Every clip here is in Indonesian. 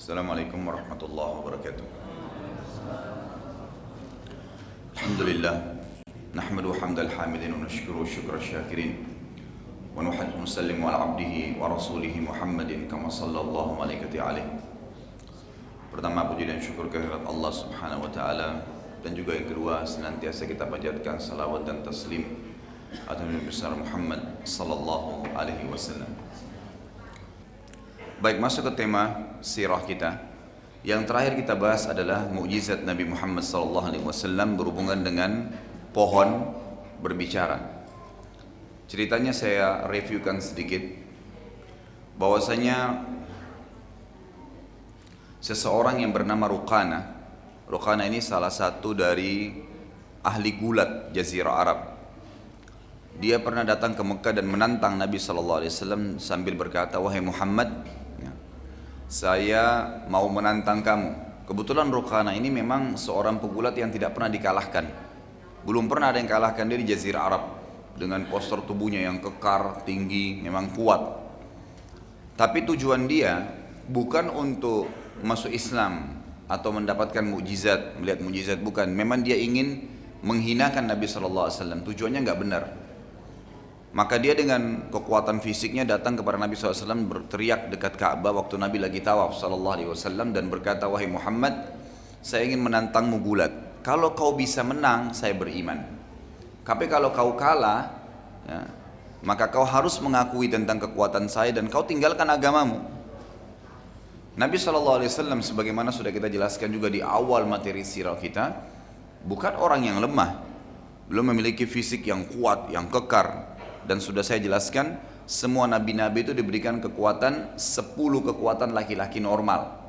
Assalamualaikum warahmatullahi wabarakatuh. Alhamdulillah. Nahmadu hamdal hamidin wa nashkuru syukra syakirin. Wa nusallimu ala abdihi wa rasulihi Muhammadin kama sallallahu malaikati alaih. Pertama puji dan syukur kehadirat Allah subhanahu wa ta'ala. Dan juga yang kedua senantiasa kita panjatkan salawat dan taslim atas Nabi besar Muhammad sallallahu alaihi wasallam. Baik, masuk ke tema sirah kita. Yang terakhir kita bahas adalah mukjizat Nabi Muhammad sallallahu alaihi wasallam berhubungan dengan pohon berbicara. Ceritanya saya reviewkan sedikit, bahwasanya seseorang yang bernama Ruqana ini salah satu dari ahli gulat Jazirah Arab. Dia pernah datang ke Mekah dan menantang Nabi sallallahu alaihi wasallam sambil berkata, "Wahai Muhammad, saya mau menantang kamu." Kebetulan Ruqana ini memang seorang pegulat yang tidak pernah dikalahkan. Belum pernah ada yang kalahkan dia di Jazirah Arab. Dengan postur tubuhnya yang kekar, tinggi, memang kuat. Tapi tujuan dia bukan untuk masuk Islam atau mendapatkan mukjizat, melihat mukjizat, bukan. Memang dia ingin menghinakan Nabi sallallahu alaihi wasallam. Tujuannya nggak benar. Maka dia dengan kekuatan fisiknya datang kepada Nabi SAW, berteriak dekat Ka'bah waktu Nabi lagi tawaf SAW dan berkata, "Wahai Muhammad, saya ingin menantangmu gulat. Kalau kau bisa menang, saya beriman. Tapi kalau kau kalah, ya, maka kau harus mengakui tentang kekuatan saya dan kau tinggalkan agamamu." Nabi SAW sebagaimana sudah kita jelaskan juga di awal materi sirah kita, bukan orang yang lemah, belum memiliki fisik yang kuat, yang kekar. Dan sudah saya jelaskan, semua nabi-nabi itu diberikan kekuatan 10 kekuatan laki-laki normal.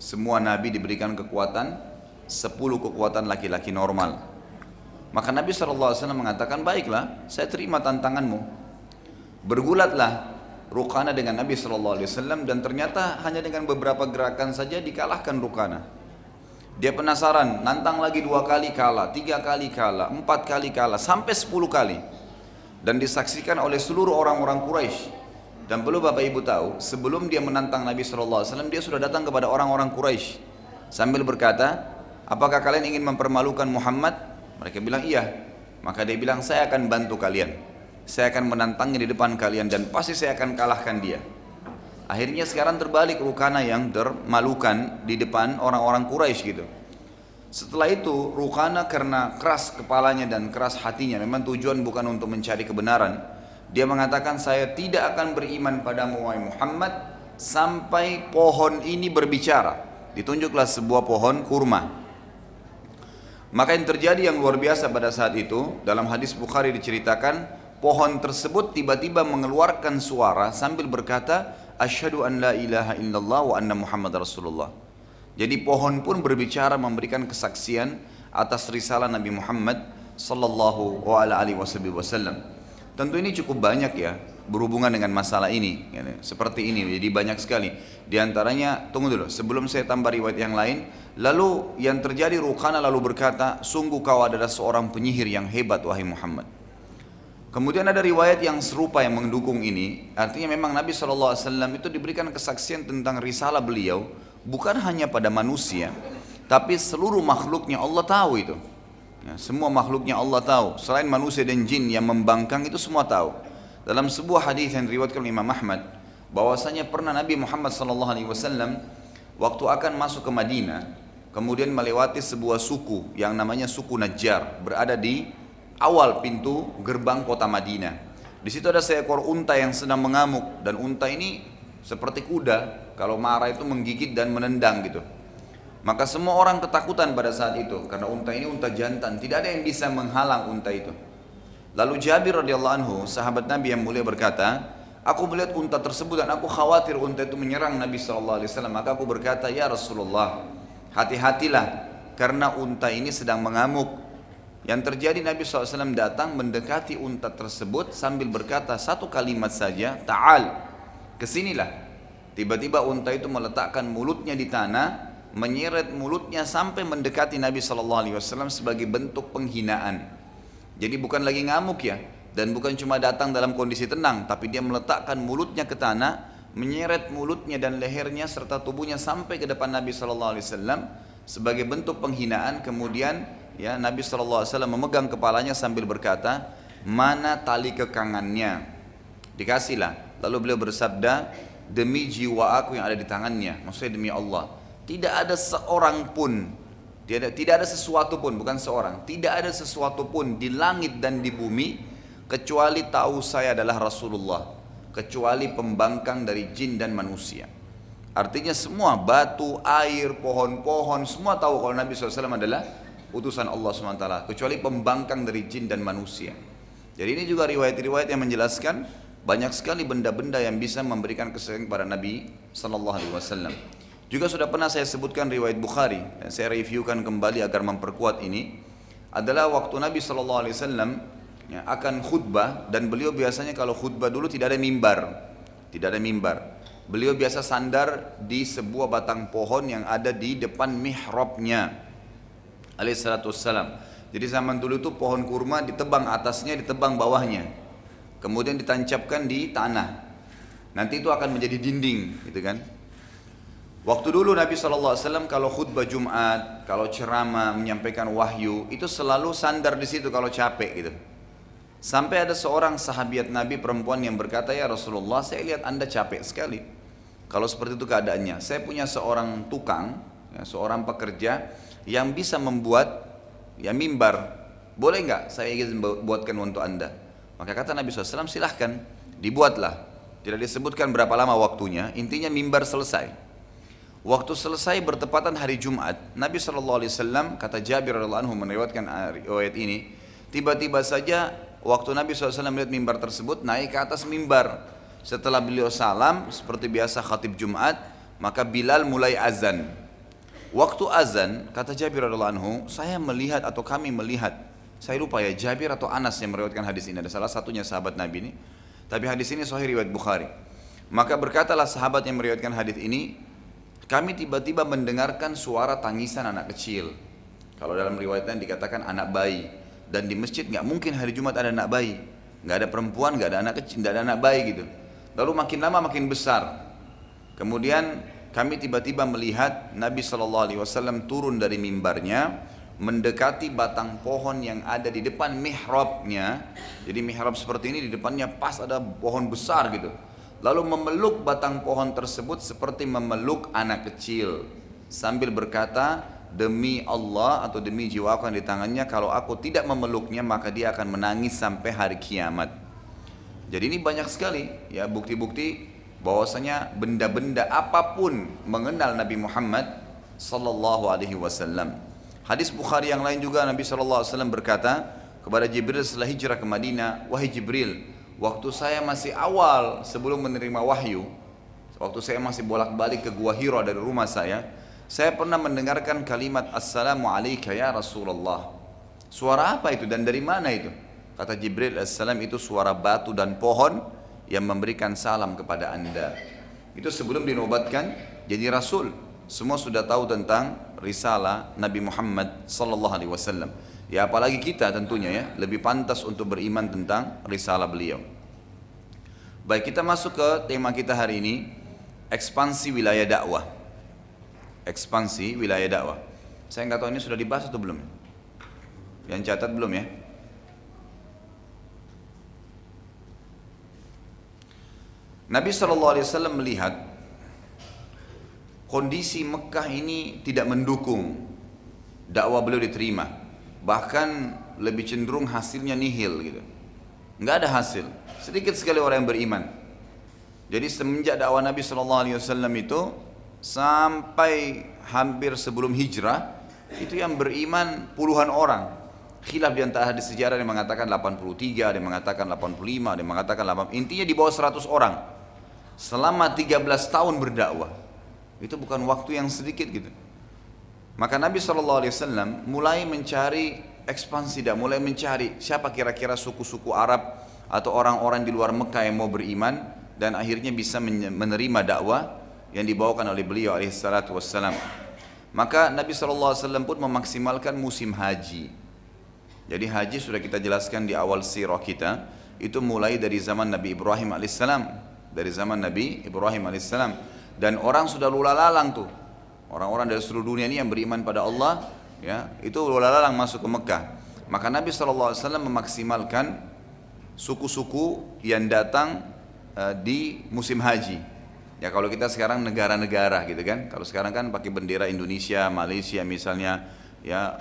Semua nabi diberikan kekuatan 10 kekuatan laki-laki normal. Maka Nabi SAW mengatakan, "Baiklah, saya terima tantanganmu." Bergulatlah Ruqana dengan Nabi SAW dan ternyata hanya dengan beberapa gerakan saja dikalahkan Ruqana. Dia penasaran, nantang lagi 2 kali kalah, 3 kali kalah, 4 kali kalah, sampai 10 kali. Dan disaksikan oleh seluruh orang-orang Quraisy. Dan perlu Bapak Ibu tahu, sebelum dia menantang Nabi SAW, dia sudah datang kepada orang-orang Quraisy sambil berkata, "Apakah kalian ingin mempermalukan Muhammad?" Mereka bilang, "Iya." Maka dia bilang, "Saya akan bantu kalian. Saya akan menantangnya di depan kalian dan pasti saya akan kalahkan dia." Akhirnya sekarang terbalik, Ruqana yang termalukan di depan orang-orang Quraisy gitu. Setelah itu Ruqana karena keras kepalanya dan keras hatinya, memang tujuan bukan untuk mencari kebenaran, dia mengatakan, "Saya tidak akan beriman padamu wahai Muhammad sampai pohon ini berbicara." Ditunjuklah sebuah pohon kurma. Maka yang terjadi yang luar biasa pada saat itu, dalam hadis Bukhari diceritakan, pohon tersebut tiba-tiba mengeluarkan suara sambil berkata, "Asyhadu an la ilaha illallah wa anna Muhammad Rasulullah." Jadi pohon pun berbicara, memberikan kesaksian atas risalah Nabi Muhammad sallallahu alaihi wasallam. Tentu ini cukup banyak ya berhubungan dengan masalah ini, ya, seperti ini. Jadi banyak sekali. Di antaranya, tunggu dulu, sebelum saya tambah riwayat yang lain. Lalu yang terjadi, Ruqana lalu berkata, "Sungguh kau adalah seorang penyihir yang hebat wahai Muhammad." Kemudian ada riwayat yang serupa yang mendukung ini. Artinya memang Nabi SAW itu diberikan kesaksian tentang risalah beliau, bukan hanya pada manusia, tapi seluruh makhluknya Allah tahu itu. Ya, semua makhluknya Allah tahu. Selain manusia dan jin yang membangkang itu semua tahu. Dalam sebuah hadis yang diriwayatkan Imam Ahmad, bahwasanya pernah Nabi Muhammad SAW waktu akan masuk ke Madinah, kemudian melewati sebuah suku yang namanya suku Najjar, berada di awal pintu gerbang kota Madinah. Di situ ada seekor unta yang sedang mengamuk, dan unta ini seperti kuda, kalau marah itu menggigit dan menendang gitu. Maka semua orang ketakutan pada saat itu, karena unta ini unta jantan, tidak ada yang bisa menghalang unta itu. Lalu Jabir radhiyallahu anhu, sahabat Nabi yang mulia, berkata, "Aku melihat unta tersebut dan aku khawatir unta itu menyerang Nabi SAW. Maka aku berkata, 'Ya Rasulullah, hati-hatilah karena unta ini sedang mengamuk.' Yang terjadi, Nabi SAW datang mendekati unta tersebut sambil berkata satu kalimat saja, 'Ta'al, kesinilah.' Tiba-tiba unta itu meletakkan mulutnya di tanah, menyeret mulutnya sampai mendekati Nabi SAW sebagai bentuk penghinaan. Jadi bukan lagi ngamuk ya, dan bukan cuma datang dalam kondisi tenang, tapi dia meletakkan mulutnya ke tanah, menyeret mulutnya dan lehernya serta tubuhnya sampai ke depan Nabi SAW sebagai bentuk penghinaan. Kemudian ya Nabi SAW memegang kepalanya sambil berkata, mana tali kekangannya? Dikasihlah. Lalu beliau bersabda, demi jiwa aku yang ada di tangannya, maksudnya demi Allah, tidak ada seorang pun, tidak ada sesuatu pun, bukan seorang, tidak ada sesuatu pun di langit dan di bumi kecuali tahu saya adalah Rasulullah, kecuali pembangkang dari jin dan manusia. Artinya semua batu, air, pohon-pohon semua tahu kalau Nabi SAW adalah utusan Allah SWT, kecuali pembangkang dari jin dan manusia. Jadi ini juga riwayat-riwayat yang menjelaskan banyak sekali benda-benda yang bisa memberikan kesaksian kepada Nabi SAW. Juga sudah pernah saya sebutkan riwayat Bukhari dan saya reviewkan kembali agar memperkuat ini, adalah waktu Nabi SAW ya, akan khutbah, dan beliau biasanya kalau khutbah dulu tidak ada mimbar. Beliau biasa sandar di sebuah batang pohon yang ada di depan mihrabnya alaihissalatu wassalam. Jadi zaman dulu itu pohon kurma ditebang atasnya, ditebang bawahnya, kemudian ditancapkan di tanah, nanti itu akan menjadi dinding gitu kan. Waktu dulu Nabi SAW kalau khutbah Jumat, kalau ceramah, menyampaikan wahyu, itu selalu sandar di situ kalau capek gitu. Sampai ada seorang sahabiat Nabi perempuan yang berkata, ya Rasulullah, saya lihat anda capek sekali. Kalau seperti itu keadaannya, saya punya seorang tukang, ya, seorang pekerja yang bisa membuat ya mimbar. Boleh nggak saya ingin buatkan untuk anda? Maka kata Nabi SAW, silahkan, dibuatlah. Tidak disebutkan berapa lama waktunya, intinya mimbar selesai. Waktu selesai bertepatan hari Jumat, Nabi SAW, kata Jabir radhiyallahu anhu meriwayatkan riwayat ini, tiba-tiba saja waktu Nabi SAW melihat mimbar tersebut, naik ke atas mimbar. Setelah beliau salam, seperti biasa khatib Jumat, maka Bilal mulai azan. Waktu azan, kata Jabir radhiyallahu anhu, saya melihat atau kami melihat, saya lupa ya Jabir atau Anas yang meriwayatkan hadis ini, ada salah satunya sahabat Nabi ini, tapi hadis ini sahih riwayat Bukhari. Maka berkatalah sahabat yang meriwayatkan hadis ini, kami tiba-tiba mendengarkan suara tangisan anak kecil. Kalau dalam riwayatnya dikatakan anak bayi. Dan di masjid nggak mungkin hari Jumat ada anak bayi, nggak ada perempuan, nggak ada anak kecil, nggak ada anak bayi gitu. Lalu makin lama makin besar. Kemudian kami tiba-tiba melihat Nabi SAW turun dari mimbarnya, mendekati batang pohon yang ada di depan mihrabnya. Jadi mihrab seperti ini, di depannya pas ada pohon besar gitu. Lalu memeluk batang pohon tersebut seperti memeluk anak kecil, sambil berkata, demi Allah atau demi jiwaku yang di tangannya, kalau aku tidak memeluknya maka dia akan menangis sampai hari kiamat. Jadi ini banyak sekali ya bukti-bukti bahwasanya benda-benda apapun mengenal Nabi Muhammad sallallahu alaihi wasallam. Hadis Bukhari yang lain juga Nabi sallallahu alaihi wasallam berkata kepada Jibril setelah hijrah ke Madinah, wahai Jibril, waktu saya masih awal sebelum menerima wahyu, waktu saya masih bolak-balik ke Gua Hira dari rumah saya pernah mendengarkan kalimat Assalamu alayka ya Rasulullah. Suara apa itu dan dari mana itu? Kata Jibril Assalam, itu suara batu dan pohon yang memberikan salam kepada anda. Itu sebelum dinobatkan jadi Rasul. Semua sudah tahu tentang risalah Nabi Muhammad sallallahu alaihi wasallam. Ya apalagi kita tentunya ya, lebih pantas untuk beriman tentang risalah beliau. Baik, kita masuk ke tema kita hari ini, ekspansi wilayah dakwah. Ekspansi wilayah dakwah. Saya nggak tahu ini sudah dibahas atau belum. Yang catat belum ya? Nabi SAW melihat kondisi Mekah ini tidak mendukung dakwah beliau diterima. Bahkan lebih cenderung hasilnya nihil gitu. Nggak ada hasil. Sedikit sekali orang yang beriman. Jadi semenjak dakwah Nabi SAW itu sampai hampir sebelum hijrah itu yang beriman puluhan orang. Khilaf di antara hadis sejarah yang mengatakan 83, ada yang mengatakan 85, ada yang mengatakan 8. Intinya di bawah 100 orang. Selama 13 tahun berdakwah. Itu bukan waktu yang sedikit gitu. Maka Nabi SAW mulai mencari ekspansi dan mulai mencari siapa kira-kira suku-suku Arab atau orang-orang di luar Mekah yang mau beriman dan akhirnya bisa menerima dakwah yang dibawakan oleh beliau alaihissalatu wassalam. Maka Nabi SAW pun memaksimalkan musim haji. Jadi haji sudah kita jelaskan di awal sirah kita, itu mulai dari zaman Nabi Ibrahim alaihissalam. dari zaman Nabi Ibrahim alaihissalam, dan orang sudah lula-lalang tuh, orang-orang dari seluruh dunia ini yang beriman pada Allah, ya, itu lula-lalang masuk ke Mekah. Maka Nabi SAW memaksimalkan suku-suku yang datang di musim haji. Ya kalau kita sekarang negara-negara gitu kan, kalau sekarang kan pakai bendera Indonesia, Malaysia misalnya, ya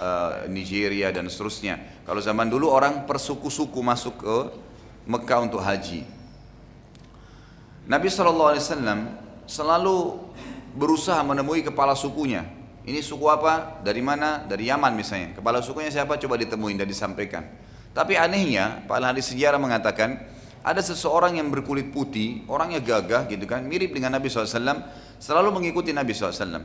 Nigeria dan seterusnya. Kalau zaman dulu orang persuku-suku masuk ke Mekah untuk haji. Nabi SAW selalu berusaha menemui kepala sukunya. Ini suku apa? Dari mana? Dari Yaman misalnya. Kepala sukunya siapa? Coba ditemuin dan disampaikan. Tapi anehnya, para ahli sejarah mengatakan ada seseorang yang berkulit putih, orangnya gagah gitu kan, mirip dengan Nabi SAW, selalu mengikuti Nabi SAW.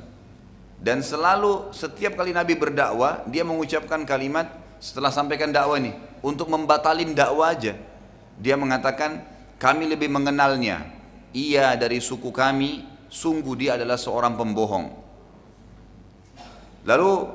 Dan selalu setiap kali Nabi berdakwah, dia mengucapkan kalimat setelah sampaikan dakwah ini, untuk membatalin dakwah aja. Dia mengatakan, kami lebih mengenalnya, ia dari suku kami, sungguh dia adalah seorang pembohong. Lalu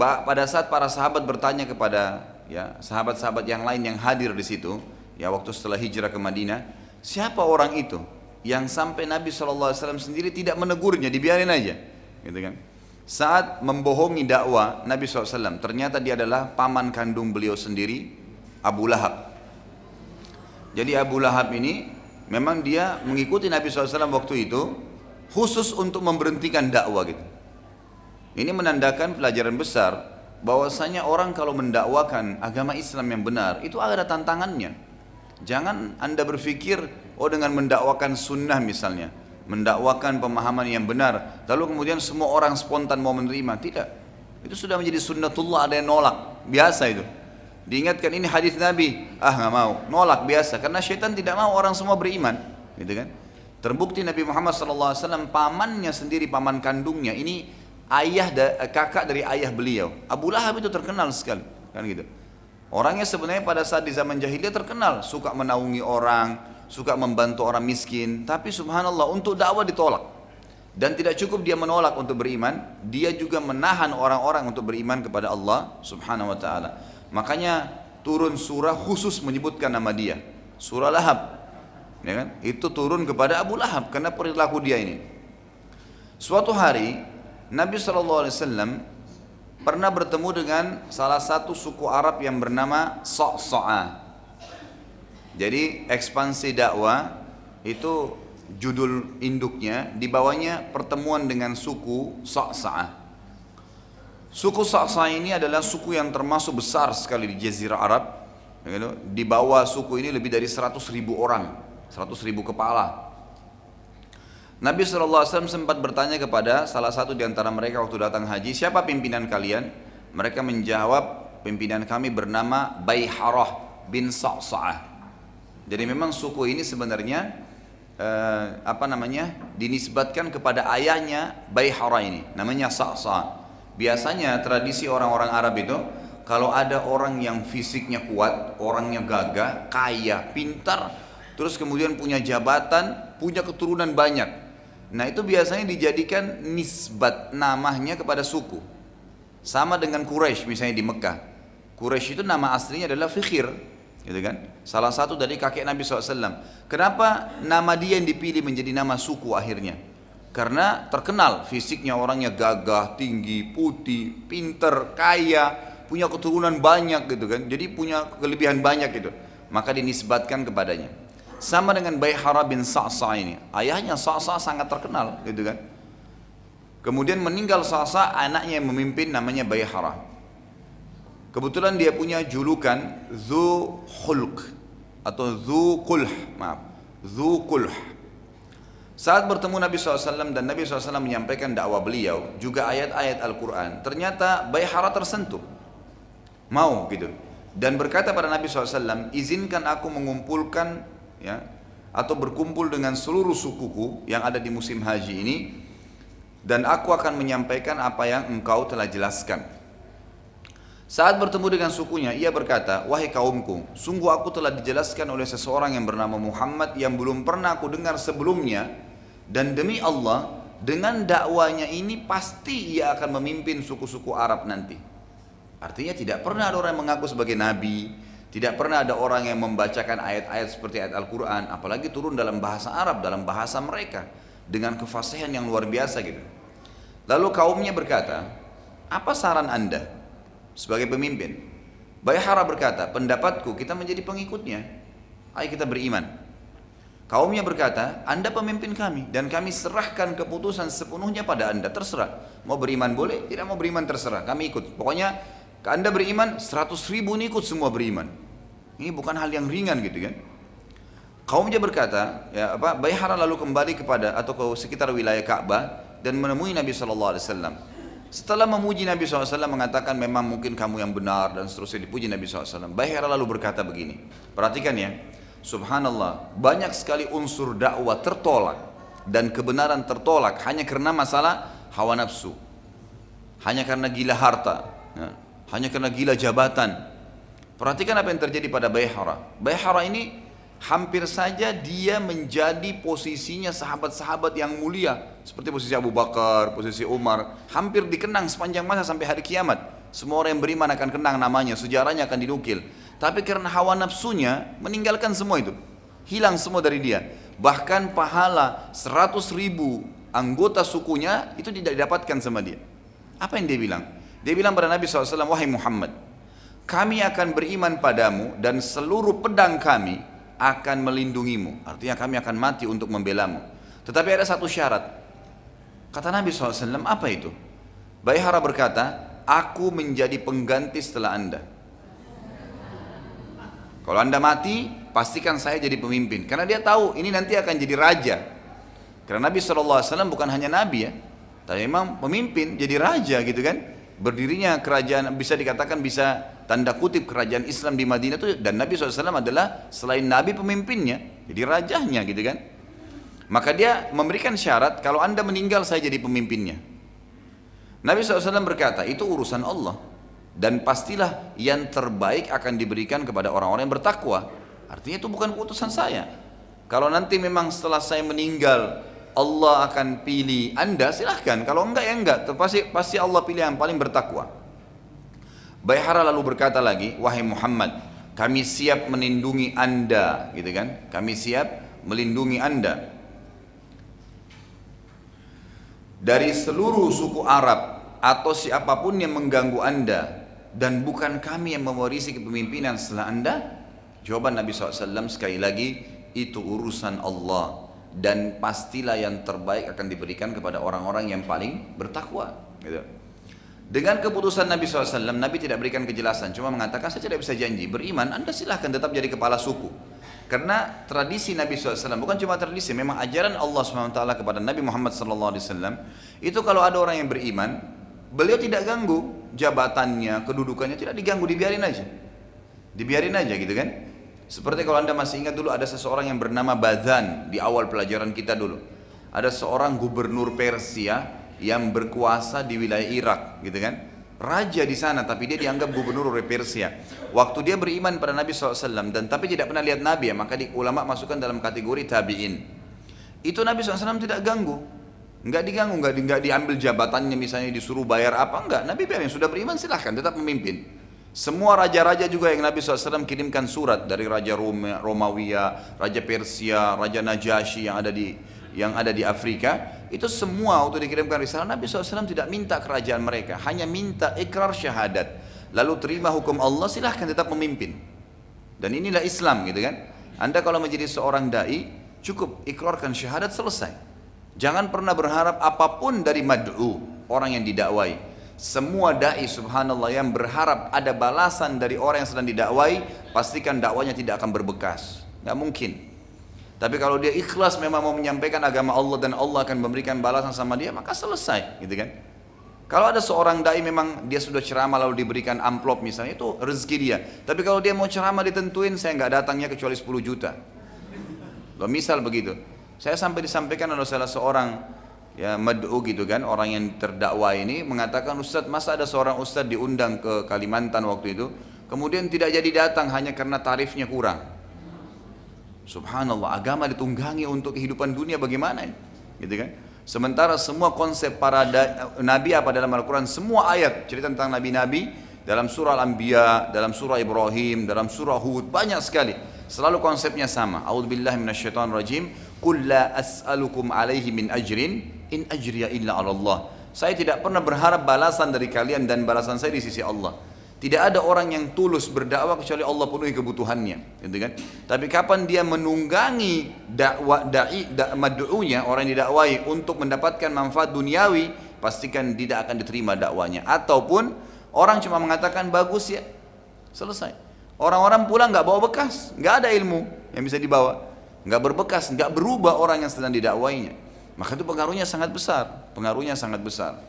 pada saat para sahabat bertanya kepada ya sahabat-sahabat yang lain yang hadir di situ, ya waktu setelah hijrah ke Madinah, siapa orang itu yang sampai Nabi SAW sendiri tidak menegurnya, dibiarin aja, gitu kan? Saat membohongi dakwah Nabi SAW, ternyata dia adalah paman kandung beliau sendiri, Abu Lahab. Jadi Abu Lahab ini memang dia mengikuti Nabi SAW waktu itu khusus untuk memberhentikan dakwah gitu. Ini menandakan pelajaran besar bahwasanya orang kalau mendakwakan agama Islam yang benar itu ada tantangannya. Jangan Anda berpikir, oh dengan mendakwakan sunnah misalnya, mendakwakan pemahaman yang benar, lalu kemudian semua orang spontan mau menerima. Tidak. Itu sudah menjadi sunnatullah, ada yang nolak. Biasa itu. Diingatkan ini hadis Nabi, nggak mau. Nolak biasa, karena syaitan tidak mau orang semua beriman. Gitu kan? Terbukti Nabi Muhammad SAW, pamannya sendiri, paman kandungnya, ini kakak dari ayah beliau. Abu Lahab itu terkenal sekali. Kan gitu. Orangnya sebenarnya pada saat di zaman jahiliyah terkenal, suka menaungi orang, suka membantu orang miskin, tapi subhanallah untuk dakwah ditolak. Dan tidak cukup dia menolak untuk beriman, dia juga menahan orang-orang untuk beriman kepada Allah subhanahu wa ta'ala. Makanya turun surah khusus menyebutkan nama dia, surah Lahab, ya kan? Itu turun kepada Abu Lahab karena perilaku dia ini. Suatu hari Nabi SAW pernah bertemu dengan salah satu suku Arab yang bernama Sa'sa'ah. Jadi ekspansi dakwah itu judul induknya, di bawahnya pertemuan dengan suku Sa'sa'ah. Suku Sa'sa'ah ini adalah suku yang termasuk besar sekali di Jazirah Arab. Di bawah suku ini lebih dari 100.000 orang, 100.000 kepala. Nabi SAW sempat bertanya kepada salah satu di antara mereka waktu datang haji, siapa pimpinan kalian? Mereka menjawab, pimpinan kami bernama Bayharah bin Sa'sa'ah. Jadi memang suku ini sebenarnya dinisbatkan kepada ayahnya Bayharah ini, namanya Sa'sa'ah. Biasanya tradisi orang-orang Arab itu, kalau ada orang yang fisiknya kuat, orangnya gagah, kaya, pintar, terus kemudian punya jabatan, punya keturunan banyak. Nah itu biasanya dijadikan nisbat namanya kepada suku. Sama dengan Quraisy misalnya di Mekah. Quraisy itu nama aslinya adalah Fikhir, gitu kan? Salah satu dari kakek Nabi SAW. Kenapa nama dia yang dipilih menjadi nama suku akhirnya? Karena terkenal fisiknya, orangnya gagah, tinggi, putih, pinter, kaya, punya keturunan banyak gitu kan. Jadi punya kelebihan banyak gitu. Maka dinisbatkan kepadanya. Sama dengan Bayharah bin Sa'sa'ah ini, ayahnya Sa'sa'ah sangat terkenal gitu kan. Kemudian meninggal Sa'sa'ah, anaknya yang memimpin namanya Bayharah. Kebetulan dia punya julukan Dzu Khulq atau Dzu Qulh, Dzu Qulh. Saat bertemu Nabi SAW dan Nabi SAW menyampaikan dakwah beliau, juga ayat-ayat Al-Quran, ternyata Bayharah tersentuh, mau gitu, dan berkata pada Nabi SAW, izinkan aku mengumpulkan, ya, atau berkumpul dengan seluruh sukuku yang ada di musim haji ini, dan aku akan menyampaikan apa yang engkau telah jelaskan. Saat bertemu dengan sukunya, ia berkata, wahai kaumku, sungguh aku telah dijelaskan oleh seseorang yang bernama Muhammad yang belum pernah aku dengar sebelumnya, dan demi Allah, dengan dakwanya ini pasti ia akan memimpin suku-suku Arab nanti. Artinya tidak pernah ada orang yang mengaku sebagai nabi, Tidak pernah ada orang yang membacakan ayat-ayat seperti ayat Al-Quran, apalagi turun dalam bahasa Arab, dalam bahasa mereka, dengan kefasihan yang luar biasa gitu. Lalu kaumnya berkata, apa saran anda sebagai pemimpin? Bayhara berkata, pendapatku kita menjadi pengikutnya, ayo kita beriman. Kaumnya berkata, anda pemimpin kami dan kami serahkan keputusan sepenuhnya pada anda, terserah. Mau beriman boleh, tidak mau beriman terserah, kami ikut. Pokoknya anda beriman, 100.000 ini ikut semua beriman. Ini bukan hal yang ringan gitu kan. Kaumnya berkata, Bayhara lalu kembali kepada atau ke sekitar wilayah Ka'bah dan menemui Nabi SAW. Setelah memuji Nabi SAW mengatakan memang mungkin kamu yang benar dan seterusnya, dipuji Nabi SAW. Bayhara lalu berkata begini, perhatikan ya, subhanallah, banyak sekali unsur dakwah tertolak dan kebenaran tertolak hanya karena masalah hawa nafsu, hanya karena gila harta, hanya karena gila jabatan. Perhatikan apa yang terjadi pada Bayhara. Bayhara ini hampir saja dia menjadi posisinya sahabat-sahabat yang mulia, seperti posisi Abu Bakar, posisi Umar, hampir dikenang sepanjang masa sampai hari kiamat. Semua orang yang beriman akan kenang namanya, sejarahnya akan dinukil. Tapi karena hawa nafsunya meninggalkan semua itu, hilang semua dari dia. Bahkan pahala 100.000 anggota sukunya itu tidak didapatkan sama dia. Apa yang dia bilang? Dia bilang pada Nabi SAW, wahai Muhammad, kami akan beriman padamu dan seluruh pedang kami akan melindungimu. Artinya kami akan mati untuk membelamu. Tetapi ada satu syarat. Kata Nabi SAW, apa itu? Bayhara berkata, aku menjadi pengganti setelah anda. Kalau anda mati, pastikan saya jadi pemimpin. Karena dia tahu ini nanti akan jadi raja. Karena Nabi SAW bukan hanya Nabi ya, tapi memang pemimpin, jadi raja gitu kan. Berdirinya kerajaan, bisa dikatakan bisa tanda kutip kerajaan Islam di Madinah itu, dan Nabi SAW adalah selain Nabi pemimpinnya, jadi rajanya gitu kan. Maka dia memberikan syarat, kalau anda meninggal saya jadi pemimpinnya. Nabi SAW berkata, itu urusan Allah, dan pastilah yang terbaik akan diberikan kepada orang-orang yang bertakwa. Artinya itu bukan keputusan saya. Kalau nanti memang setelah saya meninggal Allah akan pilih anda, silahkan. Kalau enggak ya enggak, pasti Allah pilih yang paling bertakwa. Bayhara lalu berkata lagi, wahai Muhammad, kami siap melindungi anda, gitu kan? Kami siap melindungi anda dari seluruh suku Arab atau siapapun yang mengganggu anda, dan bukan kami yang mewarisi kepemimpinan setelah anda. Jawaban Nabi SAW sekali lagi, itu urusan Allah, dan pastilah yang terbaik akan diberikan kepada orang-orang yang paling bertakwa gitu. Dengan keputusan Nabi SAW, Nabi tidak berikan kejelasan, cuma mengatakan saya tidak bisa janji, beriman anda silahkan tetap jadi kepala suku. Karena tradisi Nabi SAW, bukan cuma tradisi, memang ajaran Allah SWT kepada Nabi Muhammad SAW, itu kalau ada orang yang beriman, beliau tidak ganggu jabatannya, kedudukannya, tidak diganggu, dibiarin aja gitu kan. Seperti kalau anda masih ingat dulu ada seseorang yang bernama Bazan di awal pelajaran kita dulu. Ada seorang gubernur Persia yang berkuasa di wilayah Irak, gitu kan? Raja di sana, tapi dia dianggap gubernur oleh Persia. Waktu dia beriman pada Nabi SAW dan tapi tidak pernah lihat Nabi ya, maka ulama masukkan dalam kategori tabi'in. Itu Nabi SAW tidak ganggu, nggak diganggu, nggak diambil jabatannya, misalnya disuruh bayar apa, enggak. Nabi bilang sudah beriman silahkan tetap memimpin. Semua raja-raja juga yang Nabi SAW kirimkan surat, dari Raja Romawiya, Raja Persia, Raja Najasyi yang ada di Afrika, itu semua waktu dikirimkan risalah, Nabi SAW tidak minta kerajaan mereka, hanya minta ikrar syahadat, lalu terima hukum Allah, silahkan tetap memimpin. Dan inilah Islam gitu kan. Anda kalau menjadi seorang da'i, cukup ikrarkan syahadat, selesai. Jangan pernah berharap apapun dari mad'u, orang yang didakwai. Semua da'i subhanallah yang berharap ada balasan dari orang yang sedang didakwai, pastikan dakwanya tidak akan berbekas, nggak mungkin. Tapi kalau dia ikhlas memang mau menyampaikan agama Allah dan Allah akan memberikan balasan sama dia, maka selesai gitu kan. Kalau ada seorang da'i memang dia sudah ceramah lalu diberikan amplop misalnya, itu rezeki dia. Tapi kalau dia mau ceramah ditentuin, saya nggak datangnya kecuali 10 juta. Loh, misal begitu. Saya sampai disampaikan oleh salah seorang ya mad'u gitu kan, orang yang terdakwa ini mengatakan, Ustadz, masa ada seorang Ustadz diundang ke Kalimantan waktu itu, kemudian tidak jadi datang hanya karena tarifnya kurang. Subhanallah, agama ditunggangi untuk kehidupan dunia bagaimana gitu kan. Sementara semua konsep para nabi apa dalam Al-Quran, semua ayat cerita tentang nabi-nabi dalam surah Al-Anbiya, dalam surah Ibrahim, dalam surah Hud, banyak sekali. Selalu konsepnya sama. A'udzubillahi minasyaitonirrajim. Qul la as'alukum alaihi min ajrin in ajriya illa 'ala Allah. Saya tidak pernah berharap balasan dari kalian dan balasan saya di sisi Allah. Tidak ada orang yang tulus berdakwah kecuali Allah penuhi kebutuhannya, gitu kan? Tapi kapan dia menunggangi mad'unya, orang yang didakwai untuk mendapatkan manfaat duniawi, pastikan tidak akan diterima dakwanya. Ataupun orang cuma mengatakan bagus ya, selesai. Orang-orang pulang nggak bawa bekas, nggak ada ilmu yang bisa dibawa, nggak berbekas, nggak berubah orang yang sedang didakwainya. Maka itu pengaruhnya sangat besar, pengaruhnya sangat besar.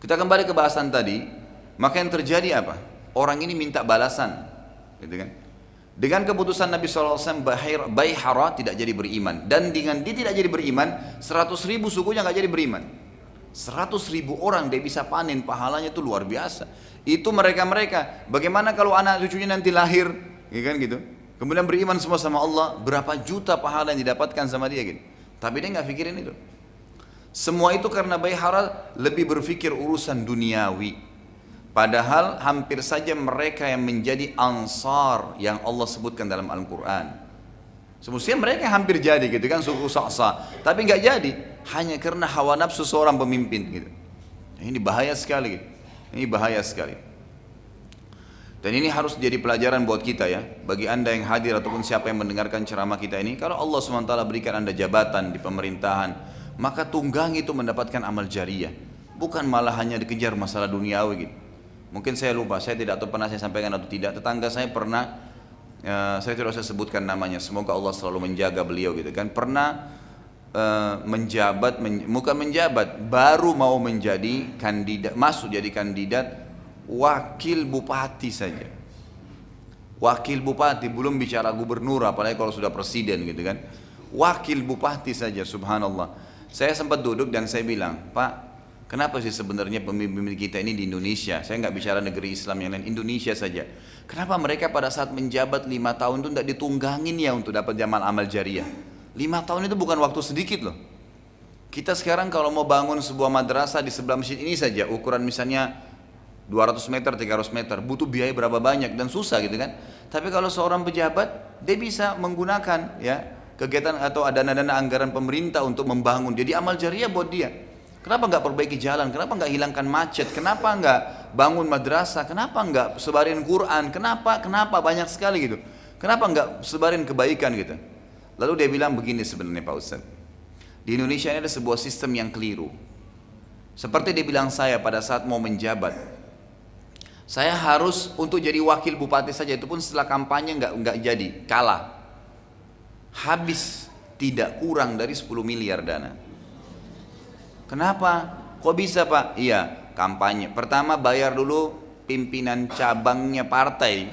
Kita kembali ke bahasan tadi. Maka yang terjadi apa? Orang ini minta balasan, gitu kan? Dengan keputusan Nabi SAW, Baihara tidak jadi beriman. Dan dengan dia tidak jadi beriman, 100.000 sukunya nggak jadi beriman. 100.000 orang dia bisa panen, pahalanya itu luar biasa. Itu mereka-mereka. Bagaimana kalau anak cucunya nanti lahir, gitu kan gitu? Kemudian beriman semua sama Allah, berapa juta pahala yang didapatkan sama dia gitu. Tapi dia nggak pikirin itu. Semua itu karena Baihara lebih berpikir urusan duniawi. Padahal hampir saja mereka yang menjadi ansar yang Allah sebutkan dalam Al-Quran. Semestinya mereka hampir jadi gitu kan, suku Sa'sa. Tapi nggak jadi, hanya karena hawa nafsu seorang pemimpin gitu. Ini bahaya sekali gitu. Ini bahaya sekali. Dan ini harus jadi pelajaran buat kita ya. Bagi anda yang hadir ataupun siapa yang mendengarkan ceramah kita ini. Kalau Allah SWT berikan anda jabatan di pemerintahan, maka tunggangi itu mendapatkan amal jariah. Bukan malah hanya dikejar masalah duniawi gitu. Mungkin saya lupa, saya tidak tahu pernah saya sampaikan atau tidak. Tetangga saya pernah, saya tidak usah sebutkan namanya, semoga Allah selalu menjaga beliau gitu kan. Pernah bukan menjabat, baru mau menjadi kandidat, masuk jadi kandidat wakil bupati saja. Wakil bupati, belum bicara gubernur, apalagi kalau sudah presiden gitu kan. Wakil bupati saja, subhanallah. Saya sempat duduk dan saya bilang, Pak, kenapa sih sebenarnya pemimpin kita ini di Indonesia, saya nggak bicara negeri Islam yang lain, Indonesia saja. Kenapa mereka pada saat menjabat 5 tahun itu tidak ditunggangin ya untuk dapat jamal amal jariah? 5 tahun itu bukan waktu sedikit loh. Kita sekarang kalau mau bangun sebuah madrasah di sebelah masjid ini saja, ukuran misalnya 200 meter, 300 meter, butuh biaya berapa banyak dan susah gitu kan. Tapi kalau seorang pejabat, dia bisa menggunakan ya kegiatan atau dana-dana anggaran pemerintah untuk membangun. Jadi amal jariah buat dia. Kenapa nggak perbaiki jalan? Kenapa nggak hilangkan macet? Kenapa nggak bangun madrasah? Kenapa nggak sebarin Quran? Kenapa banyak sekali gitu? Kenapa nggak sebarin kebaikan gitu? Lalu dia bilang begini sebenarnya Pak Ustaz. Di Indonesia ini ada sebuah sistem yang keliru. Seperti dia bilang saya pada saat mau menjabat, saya harus untuk jadi wakil bupati saja, itu pun setelah kampanye nggak jadi, kalah. Habis tidak kurang dari 10 miliar dana. Kenapa? Kok bisa Pak? Iya, kampanye. Pertama bayar dulu pimpinan cabangnya partai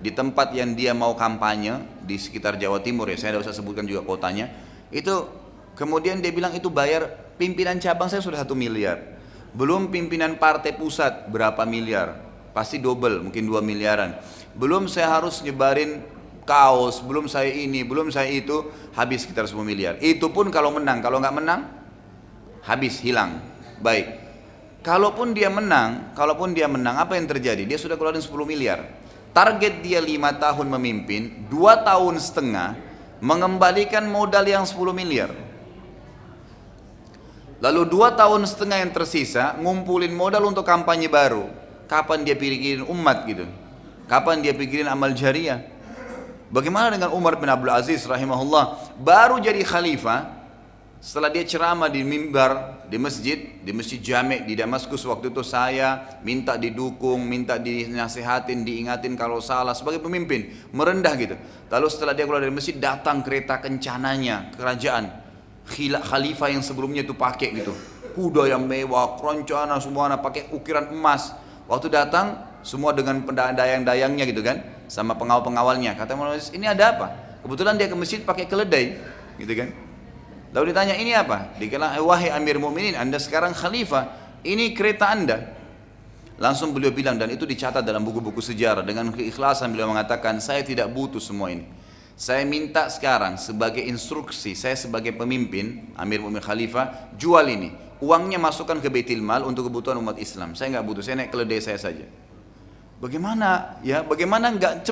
di tempat yang dia mau kampanye di sekitar Jawa Timur ya. Saya tidak usah sebutkan juga kotanya. Itu kemudian dia bilang itu bayar pimpinan cabang saya sudah 1 miliar. Belum pimpinan partai pusat berapa miliar? Pasti double, mungkin 2 miliaran. Belum saya harus nyebarin kaos, belum saya ini, belum saya itu, habis sekitar 10 miliar. Itu pun kalau menang, kalau nggak menang habis, hilang. Baik, kalaupun dia menang, apa yang terjadi? Dia sudah keluarin 10 miliar. Target dia 5 tahun memimpin, 2 tahun setengah mengembalikan modal yang 10 miliar. Lalu 2 tahun setengah yang tersisa ngumpulin modal untuk kampanye baru. Kapan dia pikirin umat gitu? Kapan dia pikirin amal jariah? Bagaimana dengan Umar bin Abdul Aziz rahimahullah, baru jadi khalifah. Setelah dia ceramah di mimbar, di masjid Jami' di Damaskus waktu itu, saya minta didukung, minta dinasihatin, diingatin kalau salah sebagai pemimpin, merendah gitu. Lalu setelah dia keluar dari masjid, datang kereta kencananya kerajaan, khalifah yang sebelumnya itu pakai gitu, kuda yang mewah, keroncana semua pakai ukiran emas. Waktu datang, semua dengan dayang-dayangnya gitu kan, sama pengawal-pengawalnya. Kata Muhammad, ini ada apa? Kebetulan dia ke masjid pakai keledai, gitu kan. Lalu ditanya, ini apa? Dikatakan, wahai Amir Mu'minin, Anda sekarang khalifah, ini kereta Anda. Langsung beliau bilang, dan itu dicatat dalam buku-buku sejarah, dengan keikhlasan beliau mengatakan, saya tidak butuh semua ini. Saya minta sekarang sebagai instruksi, saya sebagai pemimpin, Amir Mu'min Khalifah, jual ini. uangnya masukkan ke Baitul Mal untuk kebutuhan umat Islam. Saya nggak butuh, saya naik keledai saya saja. Bagaimana ya? Bagaimana nggak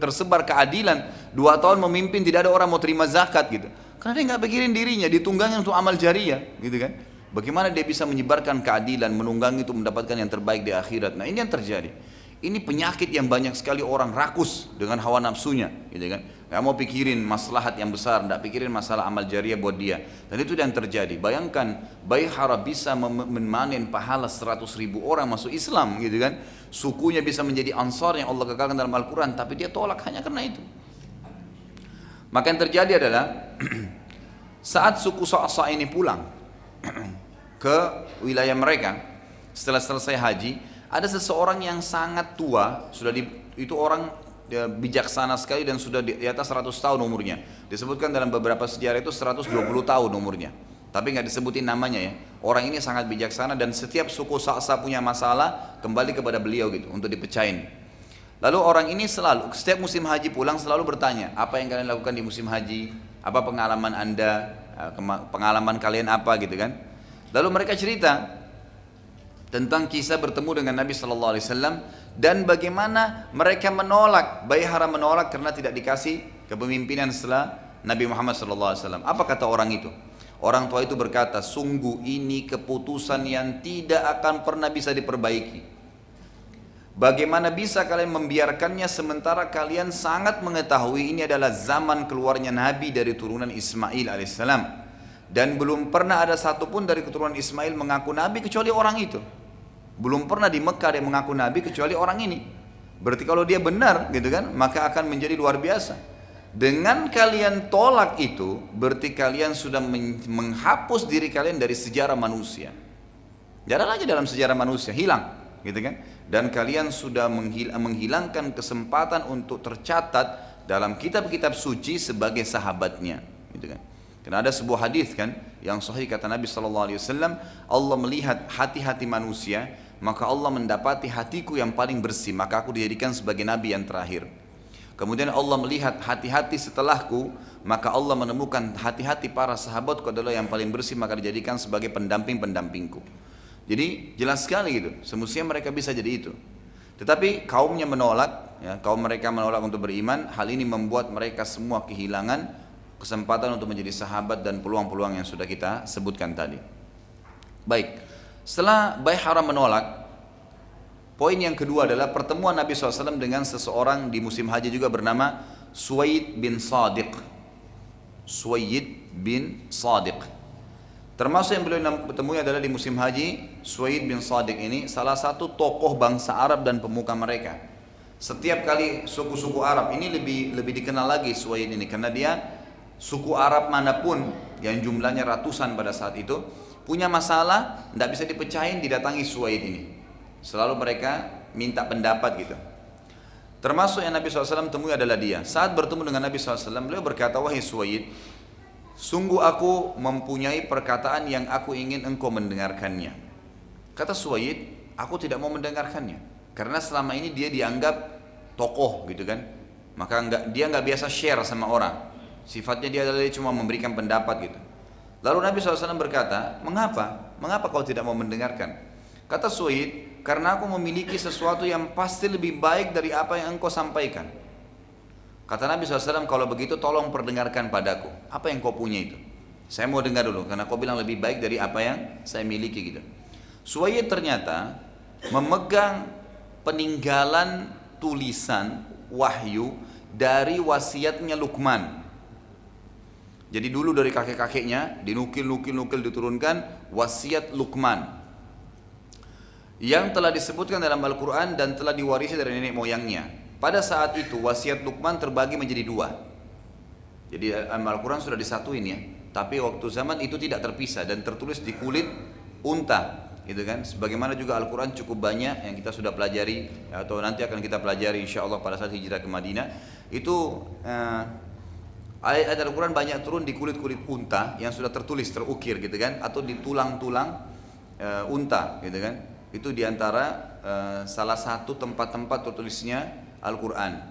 tersebar keadilan? 2 tahun memimpin tidak ada orang mau terima zakat gitu. Karena dia nggak pikirin dirinya, ditunggangin untuk amal jariah, gitu kan? Bagaimana dia bisa menyebarkan keadilan, menunggangi untuk mendapatkan yang terbaik di akhirat? Nah ini yang terjadi. Ini penyakit yang banyak sekali orang rakus dengan hawa nafsunya, gitu kan? Gak mau pikirin maslahat yang besar, gak pikirin masalah amal jariah buat dia. Dan itu yang terjadi. Bayangkan Baihara bisa memanen pahala 100.000 orang masuk Islam, gitu kan? Sukunya bisa menjadi Ansar yang Allah kekalkan dalam Al-Quran, tapi dia tolak hanya karena itu. Maka yang terjadi adalah saat suku Sa'sa ini pulang ke wilayah mereka setelah selesai haji, ada seseorang yang sangat tua, itu orang bijaksana sekali dan sudah di atas 100 tahun umurnya. Disebutkan dalam beberapa sejarah itu 120 tahun umurnya. Tapi nggak disebutin namanya ya. Orang ini sangat bijaksana dan setiap suku Sa'sa punya masalah kembali kepada beliau gitu untuk dipecahin. Lalu orang ini selalu setiap musim haji pulang selalu bertanya, apa yang kalian lakukan di musim haji? Apa pengalaman Anda? Pengalaman kalian apa gitu kan? Lalu mereka cerita tentang kisah bertemu dengan Nabi Sallallahu Alaihi Wasallam dan bagaimana mereka menolak, Baihara menolak karena tidak dikasih kepemimpinan setelah Nabi Muhammad Sallallahu Alaihi Wasallam. Apa kata orang itu? Orang tua itu berkata, sungguh ini keputusan yang tidak akan pernah bisa diperbaiki. Bagaimana bisa kalian membiarkannya sementara kalian sangat mengetahui ini adalah zaman keluarnya Nabi dari turunan Ismail alaihissalam. Dan belum pernah ada satupun dari keturunan Ismail mengaku Nabi kecuali orang itu. Belum pernah di Mekah dia mengaku Nabi kecuali orang ini. Berarti kalau dia benar gitu kan, maka akan menjadi luar biasa. Dengan kalian tolak itu, berarti kalian sudah menghapus diri kalian dari sejarah manusia. Tidak ada lagi dalam sejarah manusia, hilang gitu kan. Dan kalian sudah menghilangkan kesempatan untuk tercatat dalam kitab-kitab suci sebagai sahabatnya gitu kan. Karena ada sebuah hadis kan yang sahih kata Nabi SAW, Allah melihat hati-hati manusia, maka Allah mendapati hatiku yang paling bersih, maka aku dijadikan sebagai Nabi yang terakhir. Kemudian Allah melihat hati-hati setelahku, maka Allah menemukan hati-hati para sahabatku adalah yang paling bersih, maka dijadikan sebagai pendamping-pendampingku. Jadi jelas sekali gitu, semestinya mereka bisa jadi itu. Tetapi kaumnya menolak, ya, kaum mereka menolak untuk beriman. Hal ini membuat mereka semua kehilangan kesempatan untuk menjadi sahabat dan peluang-peluang yang sudah kita sebutkan tadi. Baik, setelah Baihara menolak, poin yang kedua adalah pertemuan Nabi SAW dengan seseorang di musim haji juga bernama Suwaid bin Sadiq. Suwaid bin Sadiq. Termasuk yang beliau bertemu adalah di musim haji. Suwaid bin Sadiq ini salah satu tokoh bangsa Arab dan pemuka mereka. Setiap kali suku-suku Arab ini lebih dikenal lagi Suwaid ini karena dia suku Arab manapun yang jumlahnya ratusan pada saat itu punya masalah, tidak bisa dipecahin, didatangi Suwaid ini. Selalu mereka minta pendapat gitu. Termasuk yang Nabi SAW temui adalah dia. Saat bertemu dengan Nabi SAW, beliau berkata, wahai Suwaid, sungguh aku mempunyai perkataan yang aku ingin engkau mendengarkannya. Kata Suwaid, aku tidak mau mendengarkannya karena selama ini dia dianggap tokoh gitu kan. Maka dia nggak biasa share sama orang. Sifatnya dia adalah cuma memberikan pendapat gitu. Lalu Nabi SAW berkata, mengapa? Mengapa kau tidak mau mendengarkan? Kata Suwaid, karena aku memiliki sesuatu yang pasti lebih baik dari apa yang engkau sampaikan. Kata Nabi SAW, kalau begitu tolong perdengarkan padaku. Apa yang kau punya itu? Saya mau dengar dulu, karena kau bilang lebih baik dari apa yang saya miliki gitu. Suwaid ternyata memegang peninggalan tulisan wahyu dari wasiatnya Luqman. Jadi dulu dari kakek-kakeknya dinukil diturunkan wasiat Luqman yang telah disebutkan dalam Al-Quran dan telah diwarisi dari nenek moyangnya. Pada saat itu wasiat Luqman terbagi menjadi 2. Jadi Al-Quran sudah disatuin ya, tapi waktu zaman itu tidak terpisah dan tertulis di kulit unta gitu kan. Sebagaimana juga Al-Quran cukup banyak yang kita sudah pelajari atau nanti akan kita pelajari insyaAllah pada saat hijrah ke Madinah. Itu ayat Al-Quran banyak turun di kulit-kulit unta yang sudah tertulis, terukir gitu kan, atau di tulang-tulang unta gitu kan. Itu diantara salah satu tempat-tempat tertulisnya Al-Quran.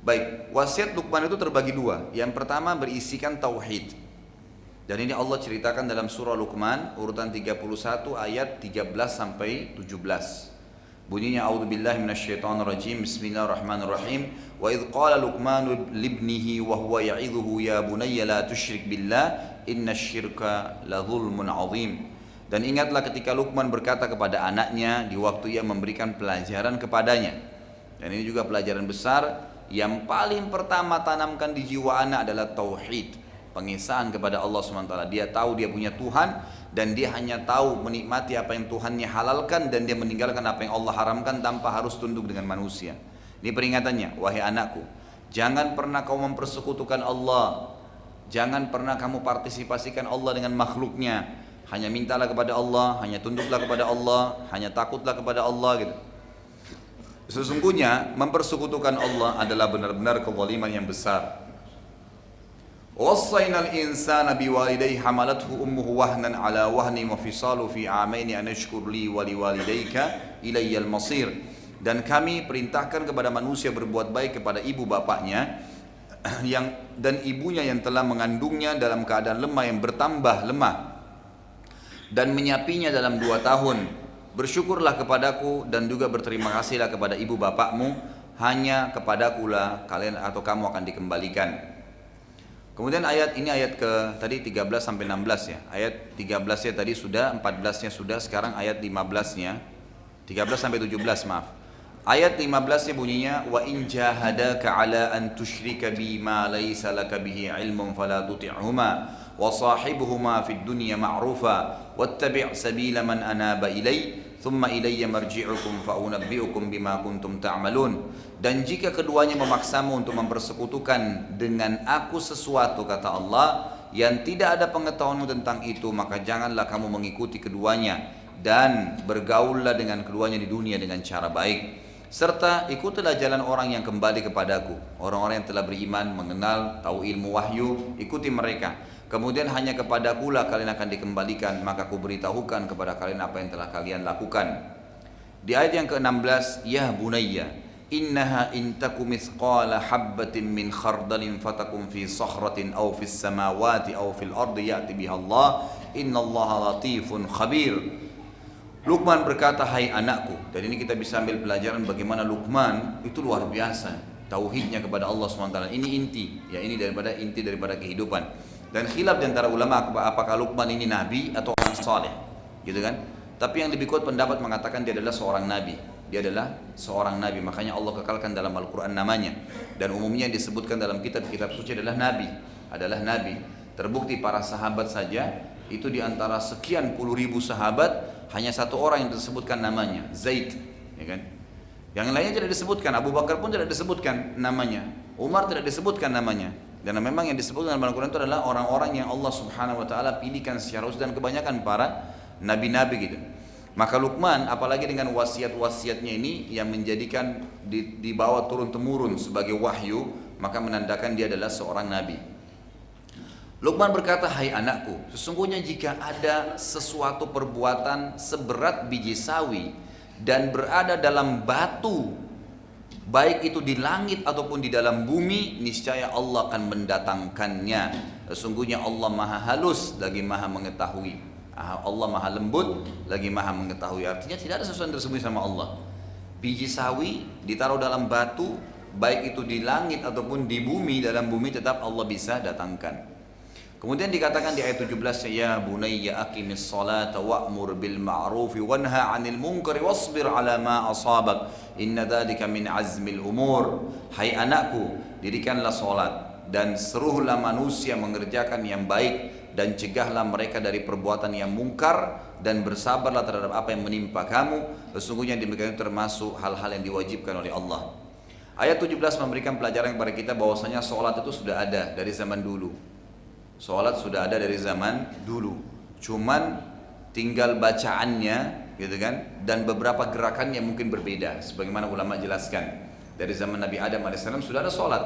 Baik, wasiat Luqman itu terbagi 2. Yang pertama berisikan tauhid Dan ini Allah ceritakan dalam surah Luqman urutan 31 ayat 13 sampai 17. Bunyinya a'udzubillahi minasyaitonirrajim. Bismillahirrahmanirrahim. Wa idz qala Luqman libnihi wa huwa ya'idhuhu ya bunayya la tusyrik billah innasyirka la dzulmun 'adzim. Dan ingatlah ketika Luqman berkata kepada anaknya di waktu ia memberikan pelajaran kepadanya. Dan ini juga pelajaran besar yang paling pertama tanamkan di jiwa anak adalah tauhid. Pengesahan kepada Allah SWT. Dia tahu dia punya Tuhan dan dia hanya tahu menikmati apa yang Tuhannya halalkan dan dia meninggalkan apa yang Allah haramkan tanpa harus tunduk dengan manusia. Ini peringatannya, wahai anakku, jangan pernah kau mempersekutukan Allah, jangan pernah kamu partisipasikan Allah dengan makhluknya. Hanya mintalah kepada Allah, hanya tunduklah kepada Allah, hanya takutlah kepada Allah gitu. Sesungguhnya mempersekutukan Allah adalah benar-benar kezaliman yang besar. وَوَصَّيْنَا الْإِنسَانَ بِوَالِدَيْهِ حَمَلَتْهُ أُمُّهُ وَهْنًا عَلَى وَهْنٍ وَفِصَالُهُ فِي عَامَيْنِ أَنِ اشْكُرْ لِي وَلِوَالِدَيْكَ إِلَيَّ الْمَصِيرُ. Dan kami perintahkan kepada manusia berbuat baik kepada ibu bapaknya dan ibunya yang telah mengandungnya dalam keadaan lemah yang bertambah lemah dan menyapinya dalam 2 tahun. Bersyukurlah kepadaku dan juga berterima kasihlah kepada ibu bapakmu, hanya kepadakulah kalian atau kamu akan dikembalikan. Kemudian ayat ini ayat ke tadi 13 sampai 16 ya. Ayat 13-nya tadi sudah, 14-nya sudah, sekarang ayat 15-nya. 13 sampai 17 maaf. Ayat 15-nya bunyinya wa in jahadaka ala an tusyrika bi ma laysa laka bihi ilmun fala tuti'huma wa sahibuhuma fid dunya ma'rufa wattabi' sabila man anaba ilai thumma ilayya marji'ukum fa unabbi'ukum bima kuntum ta'malun. Dan jika keduanya memaksamu untuk mempersekutukan dengan aku sesuatu, kata Allah, yang tidak ada pengetahuanmu tentang itu, maka janganlah kamu mengikuti keduanya dan bergaullah dengan keduanya di dunia dengan cara baik. Serta ikutilah jalan orang yang kembali kepadaku, orang-orang yang telah beriman, mengenal, tahu ilmu wahyu, ikuti mereka. Kemudian hanya kepadakulah kalian akan dikembalikan, maka aku beritahukan kepada kalian apa yang telah kalian lakukan. Di ayat yang ke-16, ya bunayya innaha in taku mithqala habbatin min khardalin fatakum fi sakhratin aw fis samawati aw fil ardi ya'ti biha Allah innallaha latifun khabir. Luqman berkata, hai anakku, dan ini kita bisa ambil pelajaran bagaimana Luqman itu luar biasa tauhidnya kepada Allah SWT. Ini inti, ya ini inti daripada kehidupan. Dan khilaf di antara ulama apakah Luqman ini nabi atau orang saleh, gitu kan? Tapi yang lebih kuat pendapat mengatakan dia adalah seorang nabi. Dia adalah seorang nabi, makanya Allah kekalkan dalam Al-Quran namanya. Dan umumnya yang disebutkan dalam kitab-kitab suci adalah nabi. Terbukti para sahabat saja, itu di antara sekian puluh ribu sahabat, hanya 1 orang yang disebutkan namanya, Zaid. Ya kan? Yang lainnya tidak disebutkan, Abu Bakar pun tidak disebutkan namanya, Umar tidak disebutkan namanya. Dan memang yang disebutkan dalam Al-Quran itu adalah orang-orang yang Allah Subhanahu Wa Taala pilihkan secara khusus, dan kebanyakan para nabi-nabi gitu. Maka Luqman apalagi dengan wasiat-wasiatnya ini yang menjadikan dibawa turun-temurun sebagai wahyu, maka menandakan dia adalah seorang nabi. Luqman berkata, hai anakku, sesungguhnya jika ada sesuatu perbuatan seberat biji sawi dan berada dalam batu, baik itu di langit ataupun di dalam bumi, niscaya Allah akan mendatangkannya. Sesungguhnya Allah maha halus lagi maha mengetahui. Allah maha lembut lagi maha mengetahui. Artinya tidak ada sesuatu yang tersembunyi sama Allah. Biji sawi ditaruh dalam batu, baik itu di langit ataupun di bumi, dalam bumi tetap Allah bisa datangkan. Kemudian dikatakan di ayat 17, ya bunayya aqimis salata wa'mur bil ma'rufi wanha 'anil munkari wasbir 'ala ma asabak inna dzalika min azmil umur. Hai anakku, dirikanlah salat dan seruhlah manusia mengerjakan yang baik dan cegahlah mereka dari perbuatan yang mungkar dan bersabarlah terhadap apa yang menimpa kamu. Sesungguhnya demikian termasuk hal-hal yang diwajibkan oleh Allah. Ayat 17 memberikan pelajaran kepada kita bahwasanya sholat itu sudah ada dari zaman dulu. Sholat sudah ada dari zaman dulu. Cuman tinggal bacaannya, gitu kan? Dan beberapa gerakannya mungkin berbeda. Sebagaimana ulama jelaskan. Dari zaman Nabi Adam AS sudah ada sholat.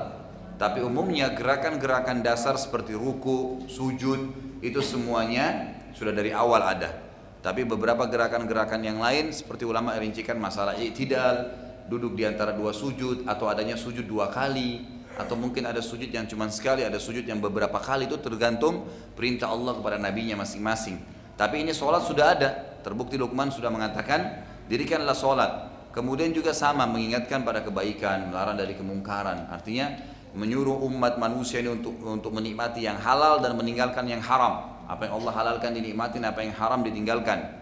Tapi umumnya gerakan-gerakan dasar seperti ruku, sujud, itu semuanya sudah dari awal ada. Tapi beberapa gerakan-gerakan yang lain seperti ulama rincikan masalah i'tidal, duduk di antara 2 sujud, atau adanya sujud 2 kali, atau mungkin ada sujud yang cuma sekali, ada sujud yang beberapa kali, itu tergantung perintah Allah kepada nabinya masing-masing. Tapi ini sholat sudah ada, terbukti Luqman sudah mengatakan dirikanlah sholat. Kemudian juga sama mengingatkan pada kebaikan, melarang dari kemungkaran. Artinya menyuruh umat manusia ini untuk menikmati yang halal dan meninggalkan yang haram. Apa yang Allah halalkan dinikmati, apa yang haram ditinggalkan.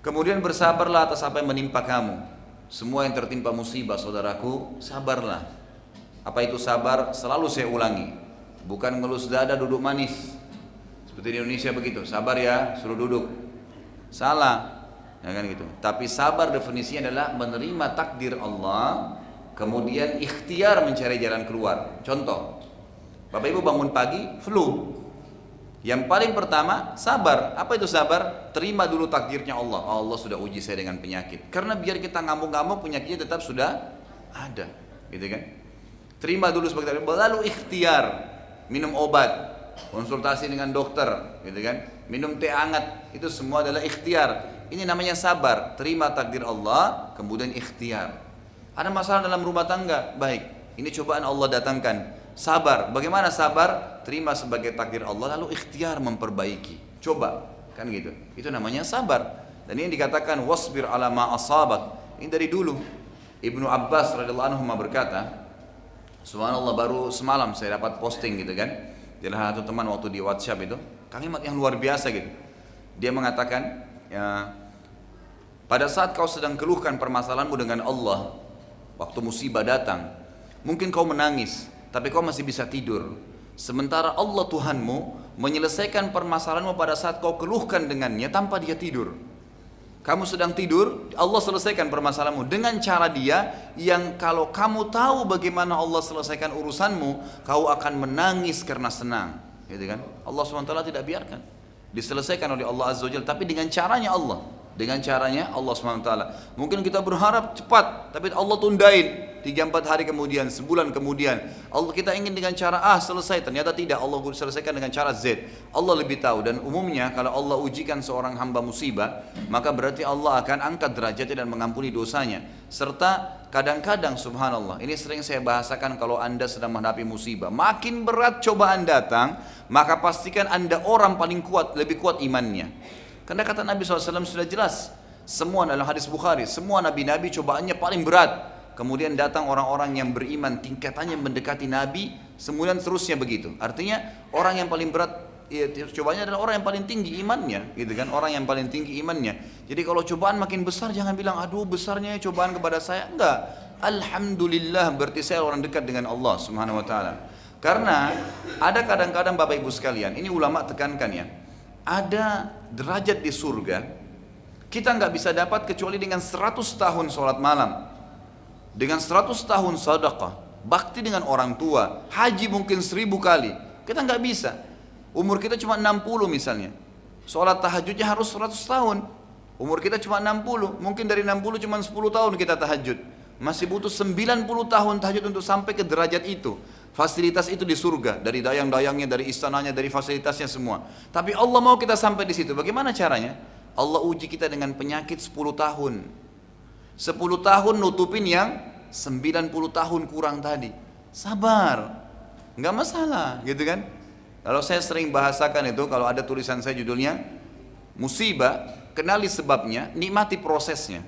Kemudian bersabarlah atas apa yang menimpa kamu. Semua yang tertimpa musibah, saudaraku, sabarlah. Apa itu sabar? Selalu saya ulangi, bukan ngelus dada duduk manis seperti di Indonesia begitu, sabar ya suruh duduk, salah ya kan gitu. Tapi sabar definisinya adalah menerima takdir Allah, kemudian ikhtiar mencari jalan keluar. Contoh, Bapak Ibu bangun pagi flu, yang paling pertama sabar. Apa itu sabar? Terima dulu takdirnya Allah. Allah sudah uji saya dengan penyakit, karena biar kita ngamuk-ngamuk penyakitnya tetap sudah ada, gitu kan. Terima dulu sebagai takdir, lalu ikhtiar, minum obat, konsultasi dengan dokter, gitu kan, minum teh hangat, itu semua adalah ikhtiar. Ini namanya sabar, terima takdir Allah, kemudian ikhtiar. Ada masalah dalam rumah tangga, baik, ini cobaan Allah datangkan, sabar. Bagaimana sabar? Terima sebagai takdir Allah, lalu ikhtiar memperbaiki, coba, kan gitu. Itu namanya sabar. Dan ini dikatakan wasbir ala ma asabak. Ini dari dulu. Ibnu Abbas radhiyallahu anhu berkata, subhanallah, baru semalam saya dapat posting gitu kan, dari satu teman waktu di WhatsApp itu, kalimat yang luar biasa gitu. Dia mengatakan, ya, pada saat kau sedang keluhkan permasalahanmu dengan Allah, waktu musibah datang, mungkin kau menangis, tapi kau masih bisa tidur. Sementara Allah Tuhanmu menyelesaikan permasalahanmu pada saat kau keluhkan dengannya tanpa dia tidur. Kamu sedang tidur, Allah selesaikan permasalahanmu dengan cara dia yang kalau kamu tahu bagaimana Allah selesaikan urusanmu, kau akan menangis karena senang, gitu kan? Allah SWT tidak biarkan diselesaikan oleh Allah Azza wa Jalla, tapi dengan caranya Allah. Dengan caranya Allah SWT. Mungkin kita berharap cepat, tapi Allah tundain 3-4 hari kemudian, sebulan kemudian. Allah kita ingin dengan cara A selesai, ternyata tidak, Allah selesaikan dengan cara Z. Allah lebih tahu. Dan umumnya kalau Allah ujikan seorang hamba musibah, maka berarti Allah akan angkat derajatnya dan mengampuni dosanya. Serta kadang-kadang subhanallah, ini sering saya bahasakan, kalau anda sedang menghadapi musibah, makin berat cobaan datang, maka pastikan anda orang paling kuat, lebih kuat imannya. Karena kata Nabi SAW sudah jelas, semua dalam hadis Bukhari, semua nabi-nabi cobaannya paling berat. Kemudian datang orang-orang yang beriman, tingkatannya mendekati Nabi, kemudian terusnya begitu. Artinya orang yang paling berat ya, cobaannya adalah orang yang paling tinggi imannya, gitu kan? Orang yang paling tinggi imannya. Jadi kalau cobaan makin besar, jangan bilang, aduh besarnya cobaan kepada saya. Enggak, alhamdulillah, berarti saya orang dekat dengan Allah Subhanahu Wa Taala. Karena ada kadang-kadang Bapak Ibu sekalian, ini ulama tekankan ya, ada derajat di surga kita nggak bisa dapat kecuali dengan 100 tahun sholat malam, dengan 100 tahun sedekah, bakti dengan orang tua, haji mungkin 1000 kali. Kita nggak bisa. Umur kita cuma 60 misalnya, sholat tahajudnya harus 100 tahun. Umur kita cuma 60, mungkin dari 60 cuma 10 tahun kita tahajud, masih butuh 90 tahun tahajud untuk sampai ke derajat itu. Fasilitas itu di surga, dari dayang-dayangnya, dari istananya, dari fasilitasnya semua. Tapi Allah mau kita sampai di situ. Bagaimana caranya? Allah uji kita dengan penyakit 10 tahun. 10 tahun nutupin yang 90 tahun kurang tadi. Sabar, nggak masalah, gitu kan? Kalau saya sering bahasakan itu, kalau ada tulisan saya judulnya musibah, kenali sebabnya, nikmati prosesnya.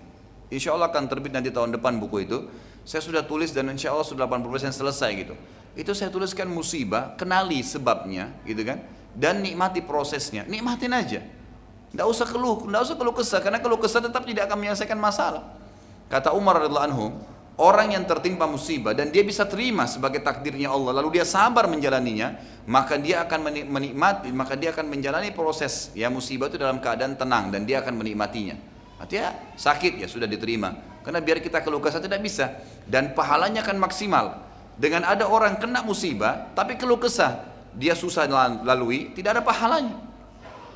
Insya Allah akan terbit nanti tahun depan buku itu. Saya sudah tulis dan insya Allah sudah 80% selesai gitu. Itu saya tuliskan musibah, kenali sebabnya, gitu kan? Dan nikmati prosesnya, nikmatin aja. Nggak usah keluh kesah, karena keluh kesah tetap tidak akan menyelesaikan masalah. Kata Umar radhiyallahu anhu, orang yang tertimpa musibah dan dia bisa terima sebagai takdirnya Allah, lalu dia sabar menjalaninya, maka dia akan menikmati, maka dia akan menjalani proses ya musibah itu dalam keadaan tenang dan dia akan menikmatinya. Artinya sakit ya sudah diterima, karena biar kita keluh kesah tidak bisa, dan pahalanya akan maksimal. Dengan ada orang kena musibah tapi keluh kesah, dia susah lalui, tidak ada pahalanya,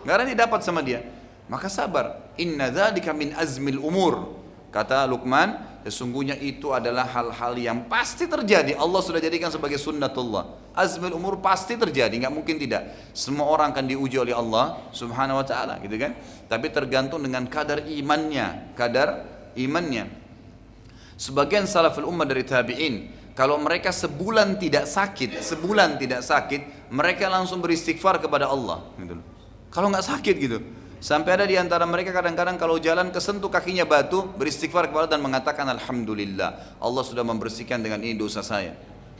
nggak ada yang didapat sama dia. Maka sabar. Inna dzalika min azmil umur. Kata Luqman, sesungguhnya itu adalah hal-hal yang pasti terjadi. Allah sudah jadikan sebagai sunnatullah. Azmil umur pasti terjadi, nggak mungkin tidak. Semua orang akan diuji oleh Allah Subhanahu Wa Taala, gitu kan? Tapi tergantung dengan kadar imannya, Sebagian salaful ummah dari tabi'in, kalau mereka sebulan tidak sakit, mereka langsung beristighfar kepada Allah gitu. Kalau nggak sakit gitu. Sampai ada di antara mereka kadang-kadang kalau jalan kesentuh kakinya batu, beristighfar kepada Allah dan mengatakan alhamdulillah, Allah sudah membersihkan dengan ini dosa saya.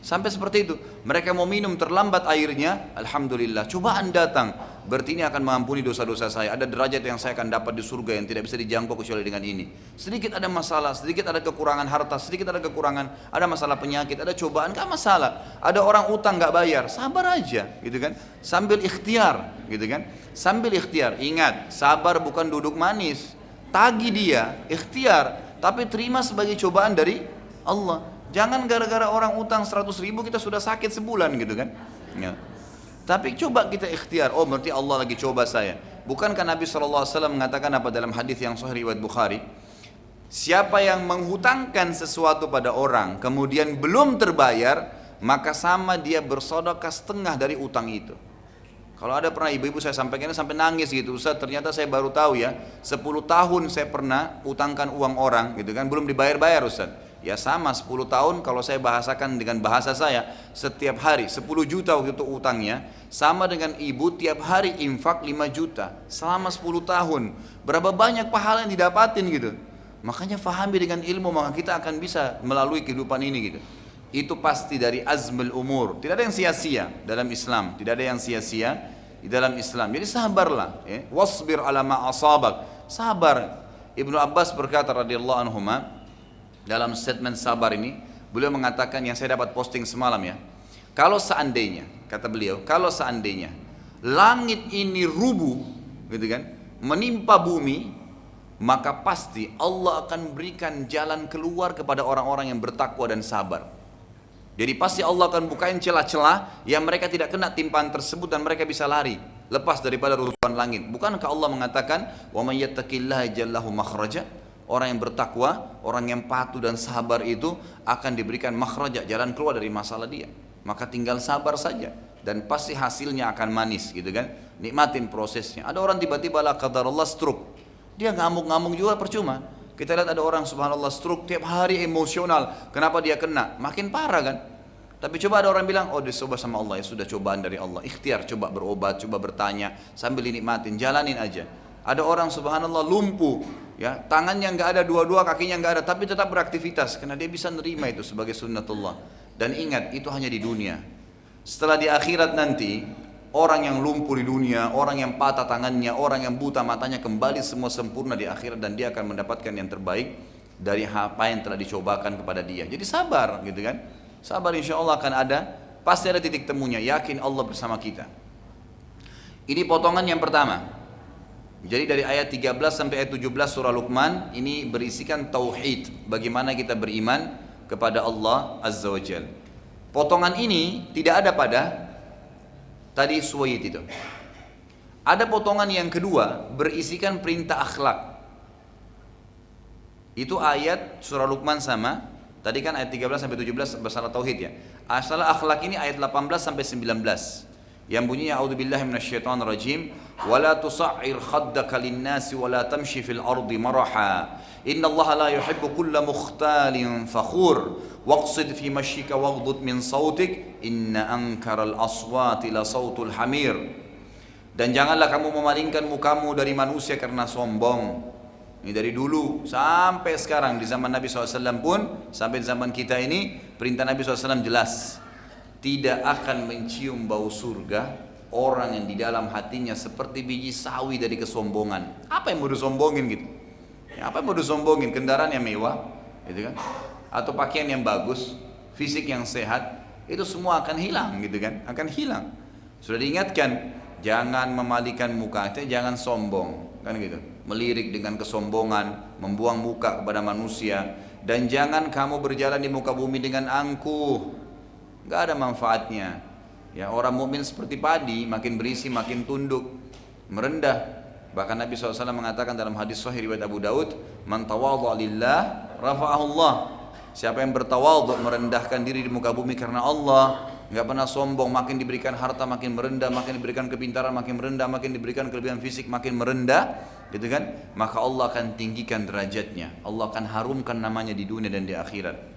Sampai seperti itu. Mereka mau minum terlambat airnya, alhamdulillah, cobaan datang, berarti ini akan mengampuni dosa-dosa saya. Ada derajat yang saya akan dapat di surga yang tidak bisa dijangkau kecuali dengan ini. Sedikit ada masalah, sedikit ada kekurangan harta, sedikit ada kekurangan, ada masalah penyakit, ada cobaan, gak masalah. Ada orang utang gak bayar, sabar aja, gitu kan? Sambil ikhtiar, gitu kan? Sambil ikhtiar. Ingat, sabar bukan duduk manis. Tagih dia, ikhtiar, tapi terima sebagai cobaan dari Allah. Jangan gara-gara orang utang 100 ribu kita sudah sakit sebulan gitu kan ya. Tapi coba kita ikhtiar, oh berarti Allah lagi coba saya. Bukankah Nabi SAW mengatakan apa dalam hadis yang sahih riwayat Bukhari, siapa yang menghutangkan sesuatu pada orang kemudian belum terbayar, maka sama dia bersedekah setengah dari utang itu. Kalau ada pernah ibu-ibu saya sampaikan sampai nangis gitu, Ustaz ternyata saya baru tahu ya, 10 tahun saya pernah utangkan uang orang gitu kan, belum dibayar-bayar Ustaz. Ya sama 10 tahun kalau saya bahasakan dengan bahasa saya, setiap hari 10 juta waktu itu utangnya, sama dengan ibu tiap hari infak 5 juta selama 10 tahun. Berapa banyak pahala yang didapatin gitu. Makanya fahami dengan ilmu, maka kita akan bisa melalui kehidupan ini gitu. Itu pasti dari azmul umur. Tidak ada yang sia-sia dalam Islam, tidak ada yang sia-sia di dalam Islam. Jadi sabarlah ya. Wasbir ala ma asabak. Sabar. Ibnu Abbas berkata radhiyallahu anhuma, dalam statement sabar ini, beliau mengatakan yang saya dapat posting semalam ya. Kalau seandainya, kata beliau, kalau seandainya langit ini rubuh, gitu kan, menimpa bumi, maka pasti Allah akan berikan jalan keluar kepada orang-orang yang bertakwa dan sabar. Jadi pasti Allah akan bukain celah-celah yang mereka tidak kena timpaan tersebut dan mereka bisa lari, lepas daripada reruntuhan langit. Bukankah Allah mengatakan, "Wa may yattaqillaha yaj'al lahu makhraja"? Orang yang bertakwa, orang yang patuh dan sabar itu akan diberikan makhraja, jalan keluar dari masalah dia. Maka tinggal sabar saja dan pasti hasilnya akan manis gitu kan. Nikmatin prosesnya. Ada orang tiba-tiba la qadarullah stroke. Dia ngamuk-ngamuk juga percuma. Kita lihat ada orang subhanallah stroke tiap hari emosional. Kenapa dia kena? Makin parah kan. Tapi coba ada orang bilang, oh dicoba sama Allah, ya sudah cobaan dari Allah. Ikhtiar, coba berobat, coba bertanya sambil dinikmatin, jalanin aja. Ada orang subhanallah lumpuh, ya tangannya nggak ada dua-dua, kakinya nggak ada, tapi tetap beraktivitas karena dia bisa nerima itu sebagai sunnatullah. Dan ingat itu hanya di dunia. Setelah di akhirat nanti, orang yang lumpuh di dunia, orang yang patah tangannya, orang yang buta matanya kembali semua sempurna di akhirat dan dia akan mendapatkan yang terbaik dari apa yang telah dicobakan kepada dia. Jadi sabar, gitu kan? Sabar, insya Allah akan ada, pasti ada titik temunya. Yakin Allah bersama kita. Ini potongan yang pertama. Jadi dari ayat 13 sampai ayat 17 surah Luqman ini berisikan tauhid, bagaimana kita beriman kepada Allah Azza wa Jalla. Potongan ini tidak ada pada tadi suwayit itu. Ada potongan yang kedua berisikan perintah akhlak. Itu ayat surah Luqman sama. Tadi kan ayat 13 sampai 17 masalah tauhid ya. Masalah akhlak ini ayat 18 sampai 19. Yang bunyinya a'udzubillahi minasyaitonirrajim wala tusa'ir khaddaka lin-nasi wala tamshi fil ardi maraha innallaha la yuhibbu kulla mukhtalin fakhur waqsid fi mashyika waghdud min sautik inna ankaral aswati la sautul hamir. Dan janganlah kamu memalingkan mukamu dari manusia karena sombong. Ini dari dulu sampai sekarang di zaman Nabi SAW pun sampai di zaman kita ini perintah Nabi SAW jelas. Tidak akan mencium bau surga orang yang di dalam hatinya seperti biji sawi dari kesombongan. Apa yang mau disombongin gitu? Ya, apa yang mau disombongin? Kendaraan yang mewah, gitu kan? Atau pakaian yang bagus, fisik yang sehat, itu semua akan hilang, gitu kan? Akan hilang. Sudah diingatkan, jangan memalikan muka, jangan sombong, kan gitu. Melirik dengan kesombongan, membuang muka kepada manusia, dan jangan kamu berjalan di muka bumi dengan angkuh. Nggak ada manfaatnya. Ya, orang mukmin seperti padi, makin berisi makin tunduk, merendah. Bahkan Nabi SAW mengatakan dalam hadis sahih riwayat Abu Daud, man tawadha lillah rafa'ahu Allah. Siapa yang bertawadhu, merendahkan diri di muka bumi karena Allah, nggak pernah sombong, makin diberikan harta makin merendah, makin diberikan kepintaran makin merendah, makin diberikan kelebihan fisik makin merendah, gitu kan? Maka Allah akan tinggikan derajatnya, Allah akan harumkan namanya di dunia dan di akhirat.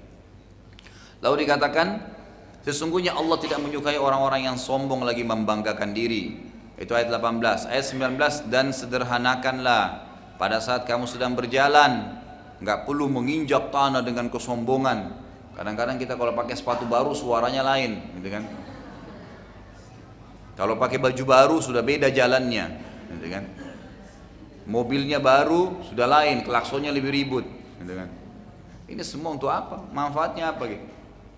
Lalu dikatakan, sesungguhnya Allah tidak menyukai orang-orang yang sombong lagi membanggakan diri. Itu ayat 18. Ayat 19, dan sederhanakanlah pada saat kamu sedang berjalan, nggak perlu menginjak tanah dengan kesombongan. Kadang-kadang kita kalau pakai sepatu baru suaranya lain, gitu kan? Kalau pakai baju baru sudah beda jalannya, gitu kan? Mobilnya baru sudah lain, klaksonnya lebih ribut, gitu kan? Ini semua untuk apa? Manfaatnya apa gitu?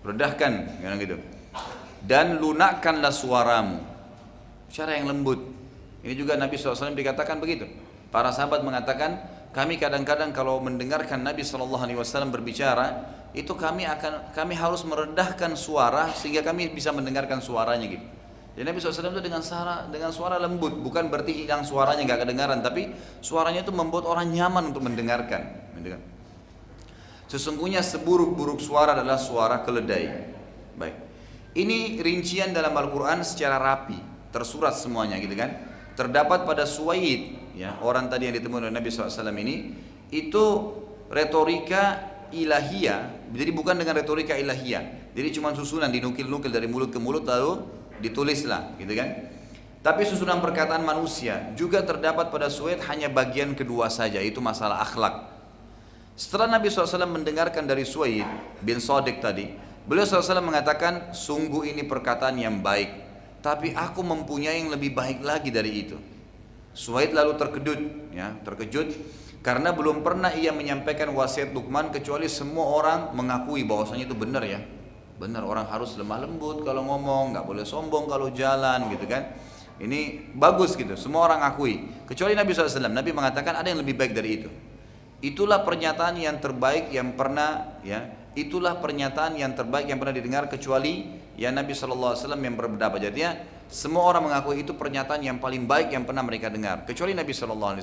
Redahkan, gitu. Dan lunakkanlah suaramu, cara yang lembut. Ini juga Nabi SAW dikatakan begitu. Para sahabat mengatakan, kami kadang-kadang kalau mendengarkan Nabi SAW berbicara, itu kami harus merendahkan suara sehingga kami bisa mendengarkan suaranya gitu. Jadi Nabi SAW itu dengan suara lembut, bukan berarti hilang suaranya nggak kedengaran, tapi suaranya itu membuat orang nyaman untuk mendengarkan. Sesungguhnya seburuk-buruk suara adalah suara keledai. Baik, ini rincian dalam Al-Quran secara rapi, tersurat semuanya gitu kan. Terdapat pada Suwaid, ya, orang tadi yang ditemui oleh Nabi SAW ini, itu retorika ilahiyah, jadi bukan dengan retorika ilahiyah. Jadi cuma susunan dinukil-nukil dari mulut ke mulut lalu ditulislah, gitu kan. Tapi susunan perkataan manusia juga terdapat pada Suwaid hanya bagian kedua saja, itu masalah akhlak. Setelah Nabi SAW mendengarkan dari Suwaid bin Sadiq tadi, beliau SAW mengatakan, sungguh ini perkataan yang baik, tapi aku mempunyai yang lebih baik lagi dari itu. Suwaid lalu terkejut karena belum pernah ia menyampaikan wasiat Luqman kecuali semua orang mengakui bahwasanya itu benar ya. Benar, orang harus lemah lembut kalau ngomong, nggak boleh sombong kalau jalan, gitu kan. Ini bagus gitu, semua orang akui. Kecuali Nabi SAW, Nabi mengatakan ada yang lebih baik dari itu. Itulah pernyataan yang terbaik yang pernah, ya, itulah pernyataan yang terbaik yang pernah didengar kecuali ya Nabi SAW yang berpendapat. Jadinya semua orang mengakui itu pernyataan yang paling baik yang pernah mereka dengar, kecuali Nabi SAW.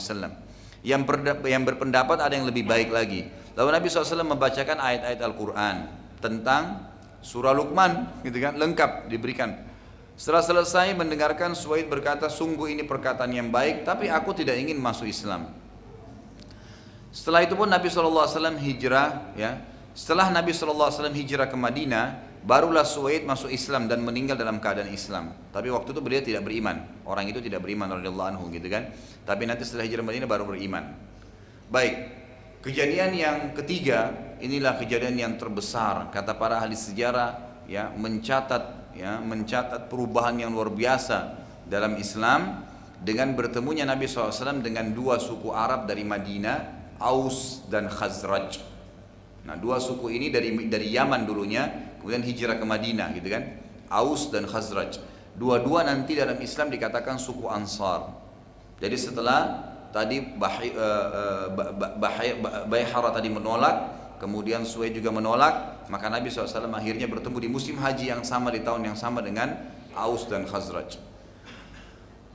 Yang berpendapat ada yang lebih baik lagi. Lalu Nabi SAW membacakan ayat-ayat Al-Quran tentang surah Luqman, gitu kan, lengkap diberikan. Setelah selesai mendengarkan, Suwaid berkata, sungguh ini perkataan yang baik, tapi aku tidak ingin masuk Islam. Setelah itu pun Nabi SAW hijrah, ya. Setelah Nabi SAW hijrah ke Madinah, barulah Suwaid masuk Islam dan meninggal dalam keadaan Islam. Tapi waktu itu beliau tidak beriman. Orang itu tidak beriman radhiyallahu anhu, gitu kan. Tapi nanti setelah hijrah Madinah baru beriman. Baik. Kejadian yang ketiga, inilah kejadian yang terbesar, kata para ahli sejarah, ya, mencatat perubahan yang luar biasa dalam Islam dengan bertemunya Nabi SAW dengan dua suku Arab dari Madinah, Aus dan Khazraj. Nah, dua suku ini dari Yaman dulunya, kemudian hijrah ke Madinah, gitu kan, Aus dan Khazraj. Dua-dua nanti dalam Islam dikatakan suku Ansar. Jadi setelah tadi Baihara tadi menolak, kemudian Suwaid juga menolak, maka Nabi SAW akhirnya bertemu di musim haji yang sama di tahun yang sama dengan Aus dan Khazraj.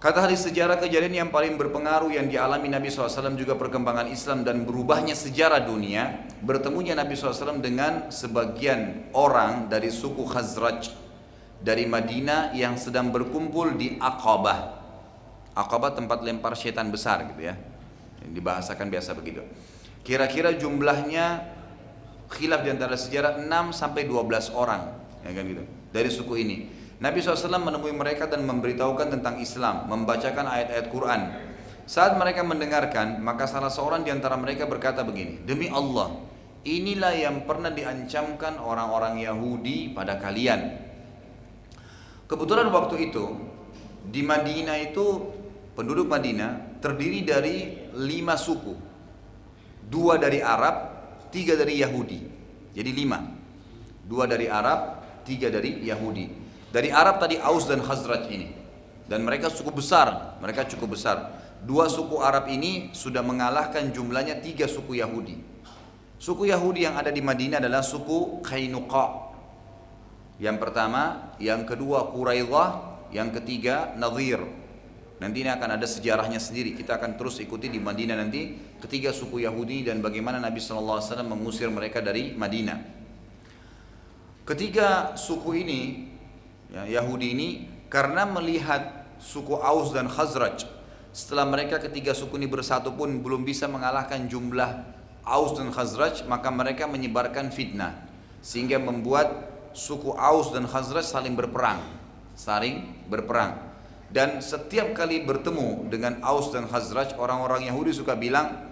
Kata ahli sejarah, kejadian yang paling berpengaruh yang dialami Nabi SAW juga perkembangan Islam dan berubahnya sejarah dunia, bertemunya Nabi SAW dengan sebagian orang dari suku Khazraj dari Madinah yang sedang berkumpul di Aqabah. Aqabah tempat lempar setan besar, gitu ya, dibahasakan biasa begitu. Kira-kira jumlahnya khilaf di antara sejarah 6 sampai 12 orang, ya kan gitu, dari suku ini. Nabi SAW menemui mereka dan memberitahukan tentang Islam, membacakan ayat-ayat Quran. Saat mereka mendengarkan, maka salah seorang di antara mereka berkata begini, demi Allah, inilah yang pernah diancamkan orang-orang Yahudi pada kalian. Kebetulan waktu itu di Madinah itu penduduk Madinah terdiri dari 5 suku, 2 dari Arab, 3 dari Yahudi. Jadi 5, 2 dari Arab, 3 dari Yahudi. Dari Arab tadi Aus dan Khazraj ini, dan mereka cukup besar, Dua suku Arab ini sudah mengalahkan jumlahnya 3 suku Yahudi. Suku Yahudi yang ada di Madinah adalah suku Qainuqa. Yang pertama, yang kedua Quraidah, yang ketiga Nadhir. Nanti ini akan ada sejarahnya sendiri. Kita akan terus ikuti di Madinah nanti ketiga suku Yahudi dan bagaimana Nabi SAW mengusir mereka dari Madinah. Ketiga suku ini, ya, Yahudi ini, karena melihat suku Aus dan Khazraj, setelah mereka ketiga suku ini bersatu pun belum bisa mengalahkan jumlah Aus dan Khazraj, maka mereka menyebarkan fitnah. sehingga membuat suku Aus dan Khazraj saling berperang. Dan setiap kali bertemu dengan Aus dan Khazraj, orang-orang Yahudi suka bilang,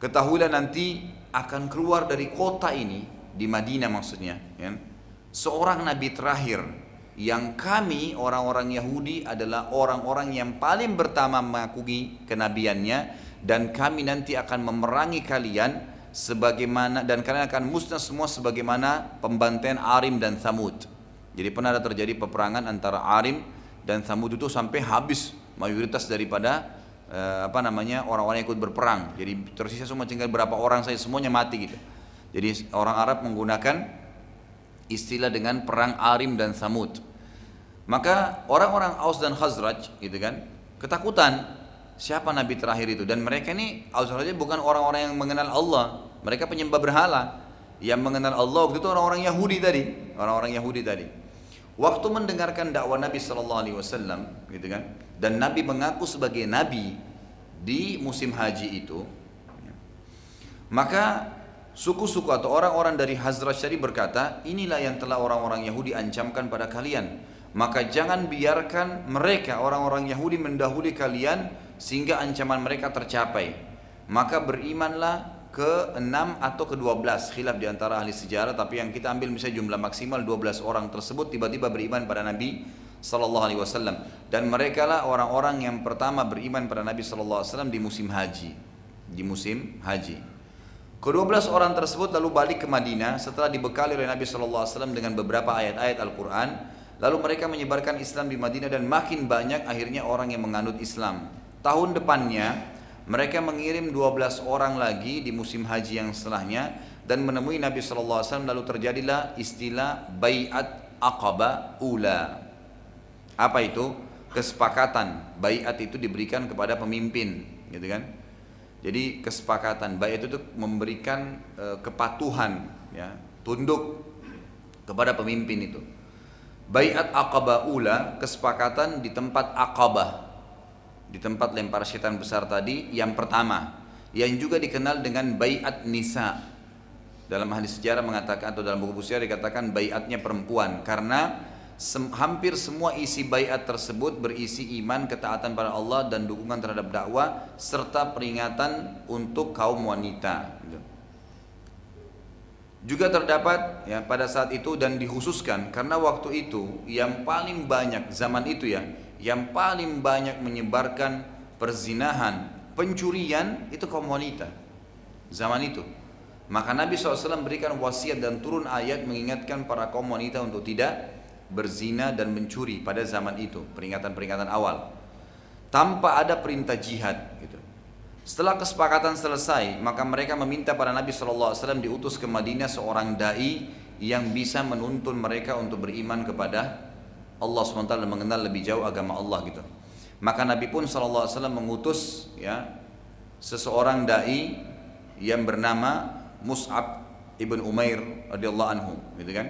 ketahuilah nanti akan keluar dari kota ini, di Madinah maksudnya, ya, seorang nabi terakhir yang kami orang-orang Yahudi adalah orang-orang yang paling pertama mengakui kenabiannya, dan kami nanti akan memerangi kalian sebagaimana, dan kalian akan musnah semua sebagaimana pembantaian Arim dan Thamud. Jadi pernah ada terjadi peperangan antara Arim dan Thamud itu sampai habis mayoritas daripada orang-orang yang ikut berperang. Jadi tersisa semua tinggal berapa orang saja, semuanya mati gitu. Jadi orang Arab menggunakan istilah dengan perang Arim dan Thamud. Maka orang-orang Aus dan Khazraj gitu kan ketakutan, siapa nabi terakhir itu, dan mereka ini Aus dan Khazraj bukan orang-orang yang mengenal Allah, mereka penyembah berhala. Yang mengenal Allah waktu itu orang-orang Yahudi tadi. Waktu mendengarkan dakwah Nabi sallallahu alaihi wasallam gitu kan, dan Nabi mengaku sebagai nabi di musim haji itu, maka suku-suku atau orang-orang dari Khazraj tadi berkata, inilah yang telah orang-orang Yahudi ancamkan pada kalian, maka jangan biarkan mereka orang-orang Yahudi mendahului kalian sehingga ancaman mereka tercapai. Maka berimanlah ke-6 atau ke-12, khilaf diantara ahli sejarah, tapi yang kita ambil misalnya jumlah maksimal 12 orang tersebut tiba-tiba beriman pada Nabi sallallahu alaihi wasallam, dan mereka lah orang-orang yang pertama beriman pada Nabi sallallahu alaihi wasallam di musim haji. Ke-12 orang tersebut lalu balik ke Madinah setelah dibekali oleh Nabi sallallahu alaihi wasallam dengan beberapa ayat-ayat Al-Qur'an. Lalu mereka menyebarkan Islam di Madinah dan makin banyak akhirnya orang yang menganut Islam. Tahun depannya mereka mengirim 12 orang lagi di musim haji yang setelahnya dan menemui Nabi sallallahu alaihi wasallam, lalu terjadilah istilah Bai'at Aqabah Ula. Apa itu? Kesepakatan. Bai'at itu diberikan kepada pemimpin, gitu kan? Jadi kesepakatan bai'at itu memberikan kepatuhan, ya, tunduk kepada pemimpin itu. Bai'at Aqabah Ula, kesepakatan di tempat Aqabah, di tempat lempar setan besar tadi yang pertama, yang juga dikenal dengan Bai'at Nisa. Dalam ahli sejarah mengatakan, atau dalam buku sejarah dikatakan bai'atnya perempuan, karena hampir semua isi bai'at tersebut berisi iman, ketaatan pada Allah dan dukungan terhadap dakwah serta peringatan untuk kaum wanita gitu. Juga terdapat ya pada saat itu, dan dikhususkan karena waktu itu yang paling banyak zaman itu ya, yang paling banyak menyebarkan perzinahan, pencurian itu kaum wanita zaman itu. Maka Nabi SAW berikan wasiat dan turun ayat mengingatkan para kaum wanita untuk tidak berzina dan mencuri pada zaman itu, peringatan-peringatan awal, tanpa ada perintah jihad gitu. Setelah kesepakatan selesai, maka mereka meminta pada Nabi SAW diutus ke Madinah seorang da'i yang bisa menuntun mereka untuk beriman kepada Allah SWT dan mengenal lebih jauh agama Allah gitu. Maka Nabi pun SAW mengutus ya seseorang da'i yang bernama Mus'ab ibn Umair radhiyallahu anhu, gitu kan.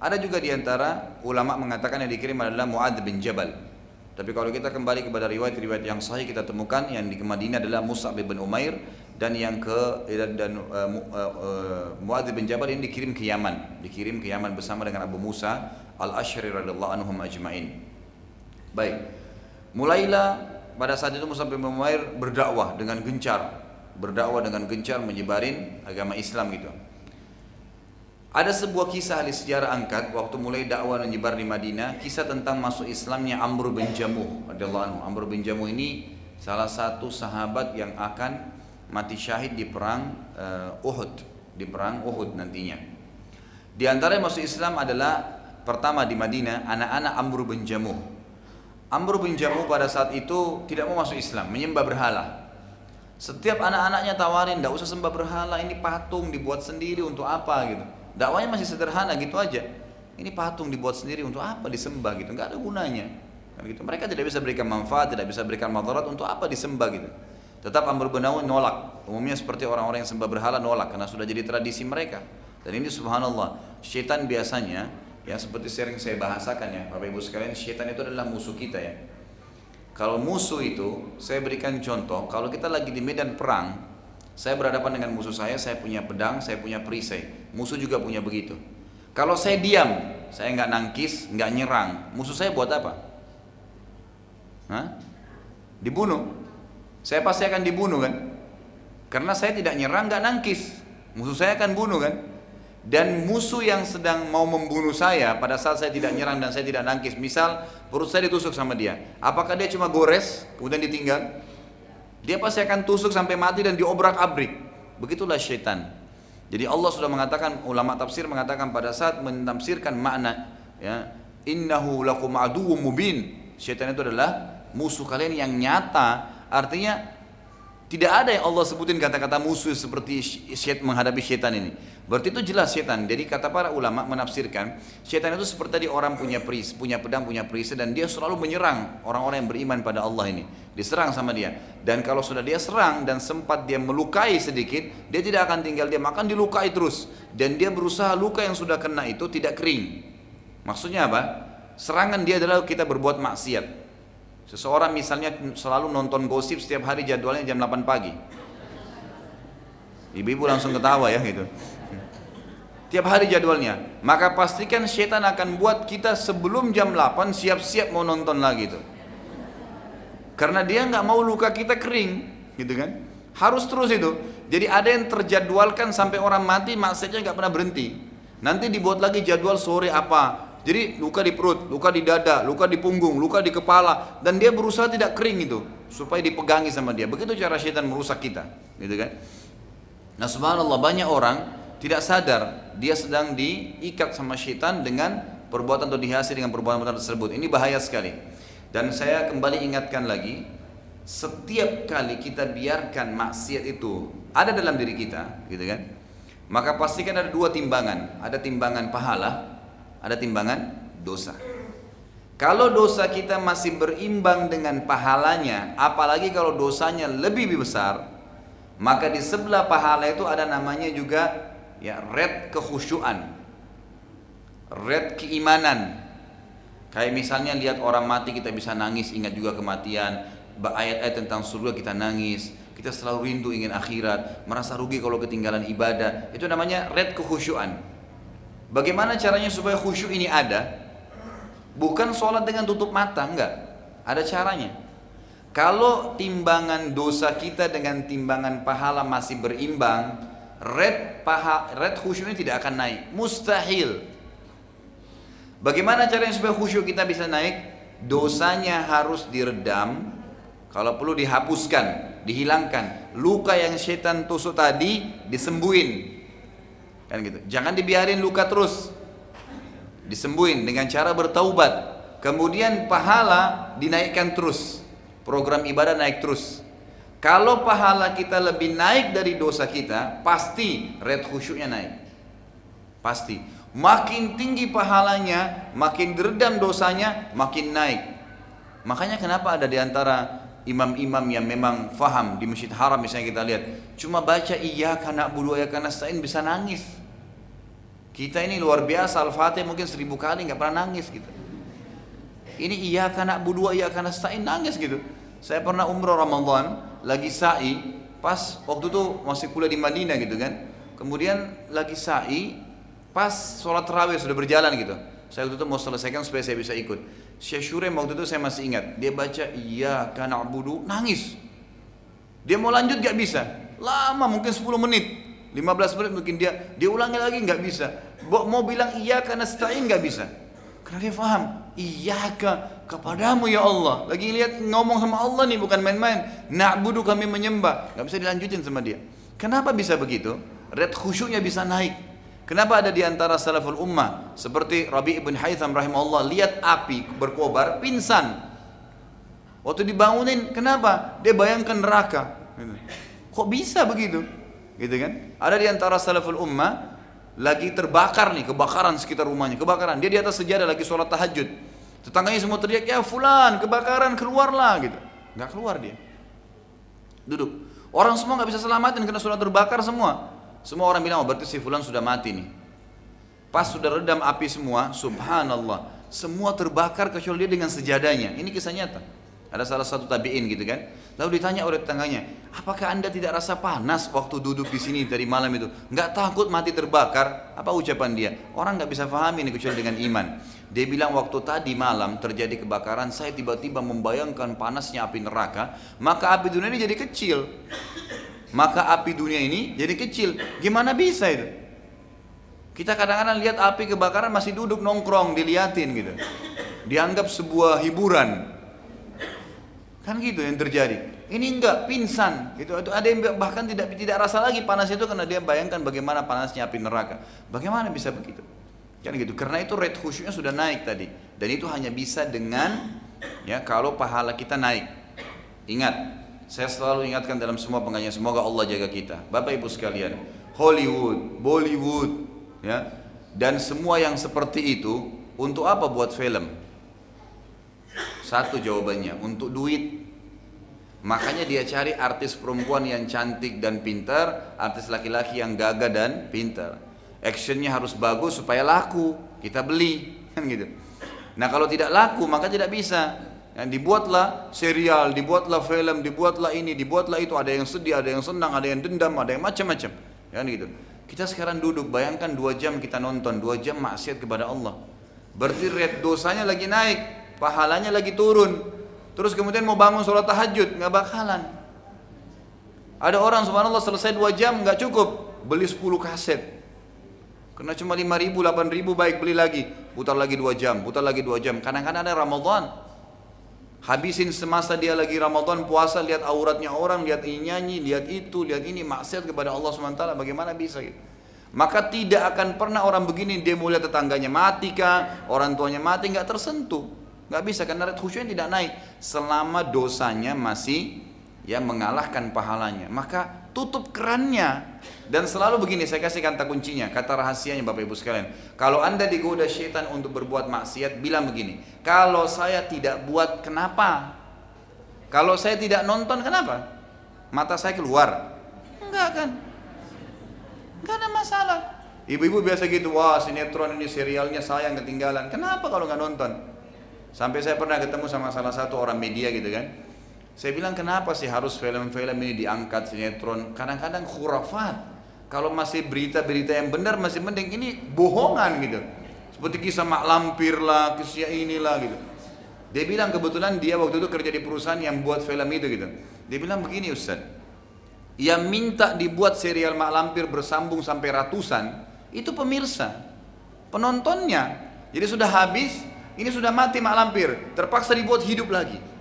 Ada juga diantara ulama mengatakan yang dikirim adalah Mu'adz bin Jabal. Tapi kalau kita kembali kepada riwayat-riwayat yang sahih, kita temukan yang di Madinah adalah Mus'ab bin Umair, dan Mu'adz bin Jabal ini dikirim ke Yaman bersama dengan Abu Musa Al-Asy'ari radhiyallahu anhum ajma'in. Baik. Mulailah pada saat itu Mus'ab bin Umair berdakwah dengan gencar, menyebarin agama Islam gitu. Ada sebuah kisah ahli sejarah angkat waktu mulai dakwah menyebar di Madinah, kisah tentang masuk Islamnya Amr bin Jamuh radhiyallahu anhu. Amr bin Jamuh ini salah satu sahabat yang akan mati syahid di perang Uhud nantinya. Di antara yang masuk Islam adalah pertama di Madinah anak-anak Amr bin Jamuh. Amr bin Jamuh pada saat itu tidak mau masuk Islam, menyembah berhala. Setiap anak-anaknya tawarin, tidak usah sembah berhala, ini patung dibuat sendiri untuk apa gitu. Dakwanya masih sederhana gitu aja. Ini patung dibuat sendiri untuk apa disembah gitu, nggak ada gunanya. Gitu. Mereka tidak bisa berikan manfaat, tidak bisa berikan madarat, untuk apa disembah gitu. Tetap Amr bin Jamuh nolak. Umumnya seperti orang-orang yang sembah berhala nolak karena sudah jadi tradisi mereka. Dan ini subhanallah, syaitan biasanya ya seperti sering saya bahasakan ya Bapak Ibu sekalian, syaitan itu adalah musuh kita ya. Kalau musuh itu, saya berikan contoh, kalau kita lagi di medan perang, saya berhadapan dengan musuh saya punya pedang, saya punya perisai. Musuh juga punya begitu. Kalau saya diam, saya nggak nangkis, nggak nyerang, musuh saya buat apa? Hah? Dibunuh. Saya pasti akan dibunuh kan? Karena saya tidak nyerang, nggak nangkis, musuh saya akan bunuh kan? Dan musuh yang sedang mau membunuh saya pada saat saya tidak nyerang dan saya tidak nangkis, misal perut saya ditusuk sama dia, apakah dia cuma gores kemudian ditinggal? Dia pasti akan tusuk sampai mati dan diobrak-abrik. Begitulah syaitan. Jadi Allah sudah mengatakan, ulama tafsir mengatakan pada saat menafsirkan makna, ya, innahu lakum aduwwum mubin. Syaitan itu adalah musuh kalian yang nyata. Artinya tidak ada yang Allah sebutin kata-kata musuh seperti menghadapi syaitan ini. Berarti itu jelas syaitan. Jadi kata para ulama menafsirkan, syaitan itu seperti tadi orang punya pedang, punya perisai, dan dia selalu menyerang orang-orang yang beriman pada Allah ini. Diserang sama dia. Dan kalau sudah dia serang dan sempat dia melukai sedikit, dia tidak akan tinggal diam, akan dilukai terus. Dan dia berusaha luka yang sudah kena itu tidak kering. Maksudnya apa? Serangan dia adalah kita berbuat maksiat. Seseorang misalnya selalu nonton gosip setiap hari, jadwalnya jam 8 pagi. Ibu-ibu langsung ketawa ya gitu. Tiap hari jadwalnya. Maka pastikan syaitan akan buat kita sebelum jam 8 siap-siap mau nonton lagi tuh. Karena dia nggak mau luka kita kering, gitu kan? Harus terus itu. Jadi ada yang terjadwalkan sampai orang mati, maksudnya nggak pernah berhenti. Nanti dibuat lagi jadwal sore apa. Jadi luka di perut, luka di dada, luka di punggung, luka di kepala, dan dia berusaha tidak kering itu supaya dipegangi sama dia. Begitu cara syaitan merusak kita, gitu kan? Nah subhanallah, banyak orang tidak sadar dia sedang diikat sama syaitan dengan perbuatan atau dihiasi dengan perbuatan tersebut. Ini bahaya sekali. Dan saya kembali ingatkan lagi, setiap kali kita biarkan maksiat itu ada dalam diri kita, gitu kan? Maka pastikan ada dua timbangan, ada timbangan pahala, ada timbangan dosa. Kalau dosa kita masih berimbang dengan pahalanya, apalagi kalau dosanya lebih besar, maka di sebelah pahala itu ada namanya juga ya red kekhusyuan, red keimanan. Kayak misalnya lihat orang mati kita bisa nangis, ingat juga kematian, ayat-ayat tentang surga kita nangis, kita selalu rindu ingin akhirat, merasa rugi kalau ketinggalan ibadah. Itu namanya red kekhusyuan. Bagaimana caranya supaya khusyuk ini ada? Bukan sholat dengan tutup mata, enggak. Ada caranya. Kalau timbangan dosa kita dengan timbangan pahala masih berimbang, red khusyuk ini tidak akan naik, mustahil. Bagaimana caranya supaya khusyuk kita bisa naik? Dosanya harus diredam, kalau perlu dihapuskan, dihilangkan. Luka yang syaitan tusuk tadi disembuhin, kan gitu. Jangan dibiarin luka terus, disembuhin dengan cara bertaubat. Kemudian pahala dinaikkan terus, program ibadah naik terus. Kalau pahala kita lebih naik dari dosa kita, pasti red khusyuknya naik, pasti. Makin tinggi pahalanya, makin diredam dosanya, makin naik. Makanya kenapa ada di antara imam-imam yang memang faham di Masjid Haram misalnya kita lihat, cuma baca iyyaka na'budu wa iyyaka nasta'in bisa nangis. Kita ini luar biasa, Al-Fatihah mungkin 1000 kali nggak pernah nangis gitu. Ini iyyaka na'budu wa iyyaka nasta'in nangis gitu. Saya pernah umroh Ramadan, lagi sa'i, pas waktu itu masih kuliah di Madinah gitu kan. Kemudian lagi sa'i, pas sholat tarawih sudah berjalan gitu. Saya waktu itu mau selesaikan supaya saya bisa ikut. Syekh Shurem waktu itu saya masih ingat, dia baca iyyaka na'budu, nangis. Dia mau lanjut gak bisa, lama mungkin 10 menit, 15 menit mungkin dia ulangi lagi gak bisa. Mau bilang iyyaka nasta'in gak bisa. Karena dia paham, iyyaka kepadamu ya Allah. Lagi lihat ngomong sama Allah nih, bukan main-main. Na'budu kami menyembah, gak bisa dilanjutin sama dia. Kenapa bisa begitu? Red khusyuknya bisa naik. Kenapa ada di antara salaful ummah seperti Rabi' ibn Haytham rahimahullah, lihat api berkobar, pingsan. Waktu dibangunin, kenapa? Dia bayangkan neraka. Kok bisa begitu? Gitu kan? Ada di antara salaful ummah lagi terbakar nih, kebakaran sekitar rumahnya, kebakaran. Dia di atas sejadah lagi sholat tahajud. Tetangganya semua teriak, ya fulan, kebakaran, keluarlah gitu. Nggak keluar dia. Duduk. Orang semua nggak bisa selamatin karena sudah terbakar semua. Semua orang bilang, oh berarti si fulan sudah mati nih. Pas sudah redam api semua, subhanallah, semua terbakar kecuali dia dengan sejadahnya. Ini kisah nyata. Ada salah satu tabi'in gitu kan. Lalu ditanya oleh tetangganya, apakah anda tidak rasa panas waktu duduk di sini dari malam itu? Nggak takut mati terbakar? Apa ucapan dia? Orang nggak bisa pahami ini kecuali dengan iman. Dia bilang waktu tadi malam terjadi kebakaran, saya tiba-tiba membayangkan panasnya api neraka, maka api dunia ini jadi kecil. Maka api dunia ini jadi kecil. Gimana bisa itu? Kita kadang-kadang lihat api kebakaran masih duduk nongkrong, diliatin gitu. Dianggap sebuah hiburan. Kan gitu yang terjadi. Ini enggak, pingsan. Gitu. Ada yang bahkan tidak rasa lagi panas itu karena dia bayangkan bagaimana panasnya api neraka. Bagaimana bisa begitu? Kan gitu. Karena itu rate khusyuknya sudah naik tadi. Dan itu hanya bisa dengan ya kalau pahala kita naik. Ingat, saya selalu ingatkan dalam semua pengajian, semoga Allah jaga kita. Bapak Ibu sekalian, Hollywood, Bollywood, ya, dan semua yang seperti itu untuk apa buat film? Satu jawabannya, untuk duit. Makanya dia cari artis perempuan yang cantik dan pintar, artis laki-laki yang gagah dan pintar. Actionnya harus bagus supaya laku, kita beli, kan gitu. Nah kalau tidak laku maka tidak bisa. Dibuatlah serial, dibuatlah film, dibuatlah ini, dibuatlah itu. Ada yang sedih, ada yang senang, ada yang dendam, ada yang macam-macam. Kan gitu. Kita sekarang duduk, bayangkan 2 jam kita nonton, 2 jam maksiat kepada Allah. Berarti rate dosanya lagi naik, pahalanya lagi turun. Terus kemudian mau bangun sholat tahajud, nggak bakalan. Ada orang subhanallah selesai 2 jam nggak cukup, beli 10 kaset. Karena cuma 5.000, 8.000 baik beli lagi. Putar lagi 2 jam, putar lagi 2 jam. Kadang-kadang ada Ramadan. Habisin semasa dia lagi Ramadan puasa, lihat auratnya orang, lihat ini nyanyi, lihat itu, lihat ini, maksiat kepada Allah SWT. Bagaimana bisa gitu? Maka tidak akan pernah orang begini dia mau lihat tetangganya mati kah, orang tuanya mati, nggak tersentuh, nggak bisa karena khusyuknya tidak naik selama dosanya masih ya mengalahkan pahalanya. Maka tutup kerannya. Dan selalu begini, saya kasih kata kuncinya, kata rahasianya Bapak Ibu sekalian. Kalau anda digoda syaitan untuk berbuat maksiat, bilang begini, kalau saya tidak buat kenapa? Kalau saya tidak nonton kenapa? Mata saya keluar? Enggak kan? Enggak ada masalah. Ibu-ibu biasa gitu, wah sinetron ini serialnya sayang ketinggalan. Kenapa kalau nggak nonton? Sampai saya pernah ketemu sama salah satu orang media gitu kan. Saya bilang kenapa sih harus film-film ini diangkat sinetron? Kadang-kadang khurafat. Kalau masih berita-berita yang benar masih mending, ini bohongan gitu. Seperti kisah mak lampir lah, kisah inilah gitu. Dia bilang kebetulan dia waktu itu kerja di perusahaan yang buat film itu gitu. Dia bilang begini Ustaz, yang minta dibuat serial mak lampir bersambung sampai ratusan, itu pemirsa, penontonnya. Jadi sudah habis, ini sudah mati mak lampir, terpaksa dibuat hidup lagi.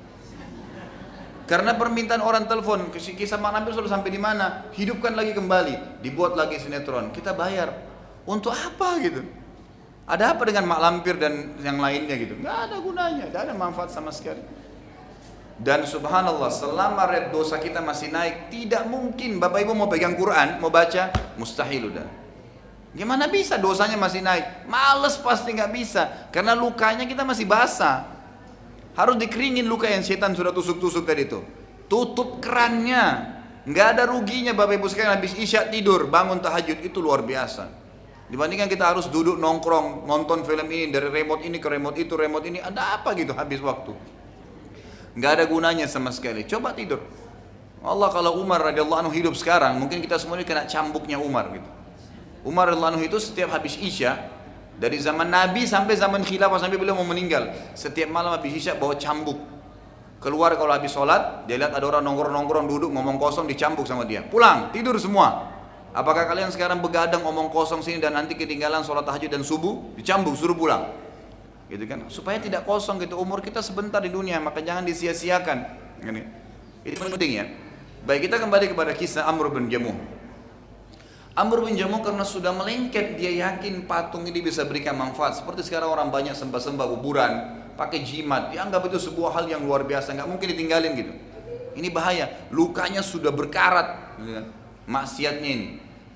Karena permintaan orang telepon, kisah mak lampir sudah sampai di mana? Hidupkan lagi kembali, dibuat lagi sinetron. Kita bayar. Untuk apa gitu? Ada apa dengan mak lampir dan yang lainnya gitu? Nggak ada gunanya, nggak ada manfaat sama sekali. Dan subhanallah, selama red dosa kita masih naik, tidak mungkin Bapak Ibu mau pegang Quran, mau baca, mustahil udah. Gimana bisa dosanya masih naik? Males pasti nggak bisa, karena lukanya kita masih basah. Harus dikeringin luka yang setan sudah tusuk-tusuk tadi itu. Tutup kerannya. Nggak ada ruginya Bapak Ibu sekalian habis isya tidur, bangun tahajud, itu luar biasa. Dibandingkan kita harus duduk nongkrong, nonton film ini, dari remote ini ke remote itu, remote ini, ada apa gitu habis waktu. Nggak ada gunanya sama sekali. Coba tidur. Allah kalau Umar radhiyallahu anhu hidup sekarang, mungkin kita semua ini kena cambuknya Umar gitu. Umar radhiyallahu anhu itu setiap habis isya, dari zaman Nabi sampai zaman khilafah sampai beliau mau meninggal, setiap malam habis isya bawa cambuk. Keluar kalau habis sholat, dia lihat ada orang nongkrong-nongkrong duduk ngomong kosong, dicambuk sama dia. Pulang, tidur semua. Apakah kalian sekarang begadang ngomong kosong sini dan nanti ketinggalan sholat tahajud dan subuh? Dicambuk, suruh pulang. Gitu kan? Supaya tidak kosong gitu, umur kita sebentar di dunia, maka jangan disia-siakan. Ini penting ya. Baik, kita kembali kepada kisah Amr bin Jamuh. Amr bin Jamuh karena sudah melengket, dia yakin patung ini bisa berikan manfaat. Seperti sekarang orang banyak sembah-sembah kuburan, pakai jimat, dianggap itu sebuah hal yang luar biasa, nggak mungkin ditinggalin gitu. Ini bahaya, lukanya sudah berkarat, gitu kan? Maksiatnya ini.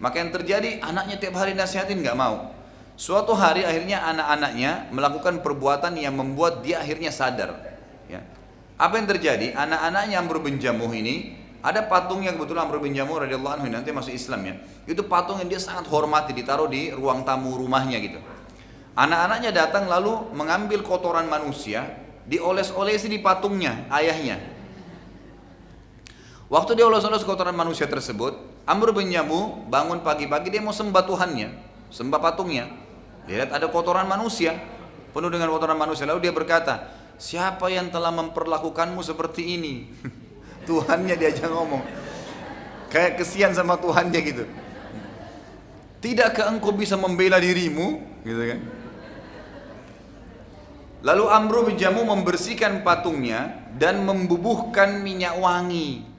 Maka yang terjadi, anaknya tiap hari nasihatin nggak mau. Suatu hari akhirnya anak-anaknya melakukan perbuatan yang membuat dia akhirnya sadar. Ya. Apa yang terjadi? Anak-anaknya Amr bin Jamuh ini, ada patung yang kebetulan Amr bin Jamuh radhiyallahu anhu nanti masuk Islam ya. Itu patung yang dia sangat hormati, ditaruh di ruang tamu rumahnya gitu. Anak-anaknya datang lalu mengambil kotoran manusia, dioles-olesi di patungnya, ayahnya. Waktu dia oles-oles kotoran manusia tersebut, Amr bin Jamuh bangun pagi-pagi, dia mau sembah Tuhannya, sembah patungnya. Dia lihat ada kotoran manusia, penuh dengan kotoran manusia. Lalu dia berkata, siapa yang telah memperlakukanmu seperti ini? Tuhannya diajak ngomong, kayak kesian sama Tuhannya gitu. Tidakkah engkau bisa membela dirimu? Gitu kan. Lalu Amr bin Jamuh membersihkan patungnya dan membubuhkan minyak wangi.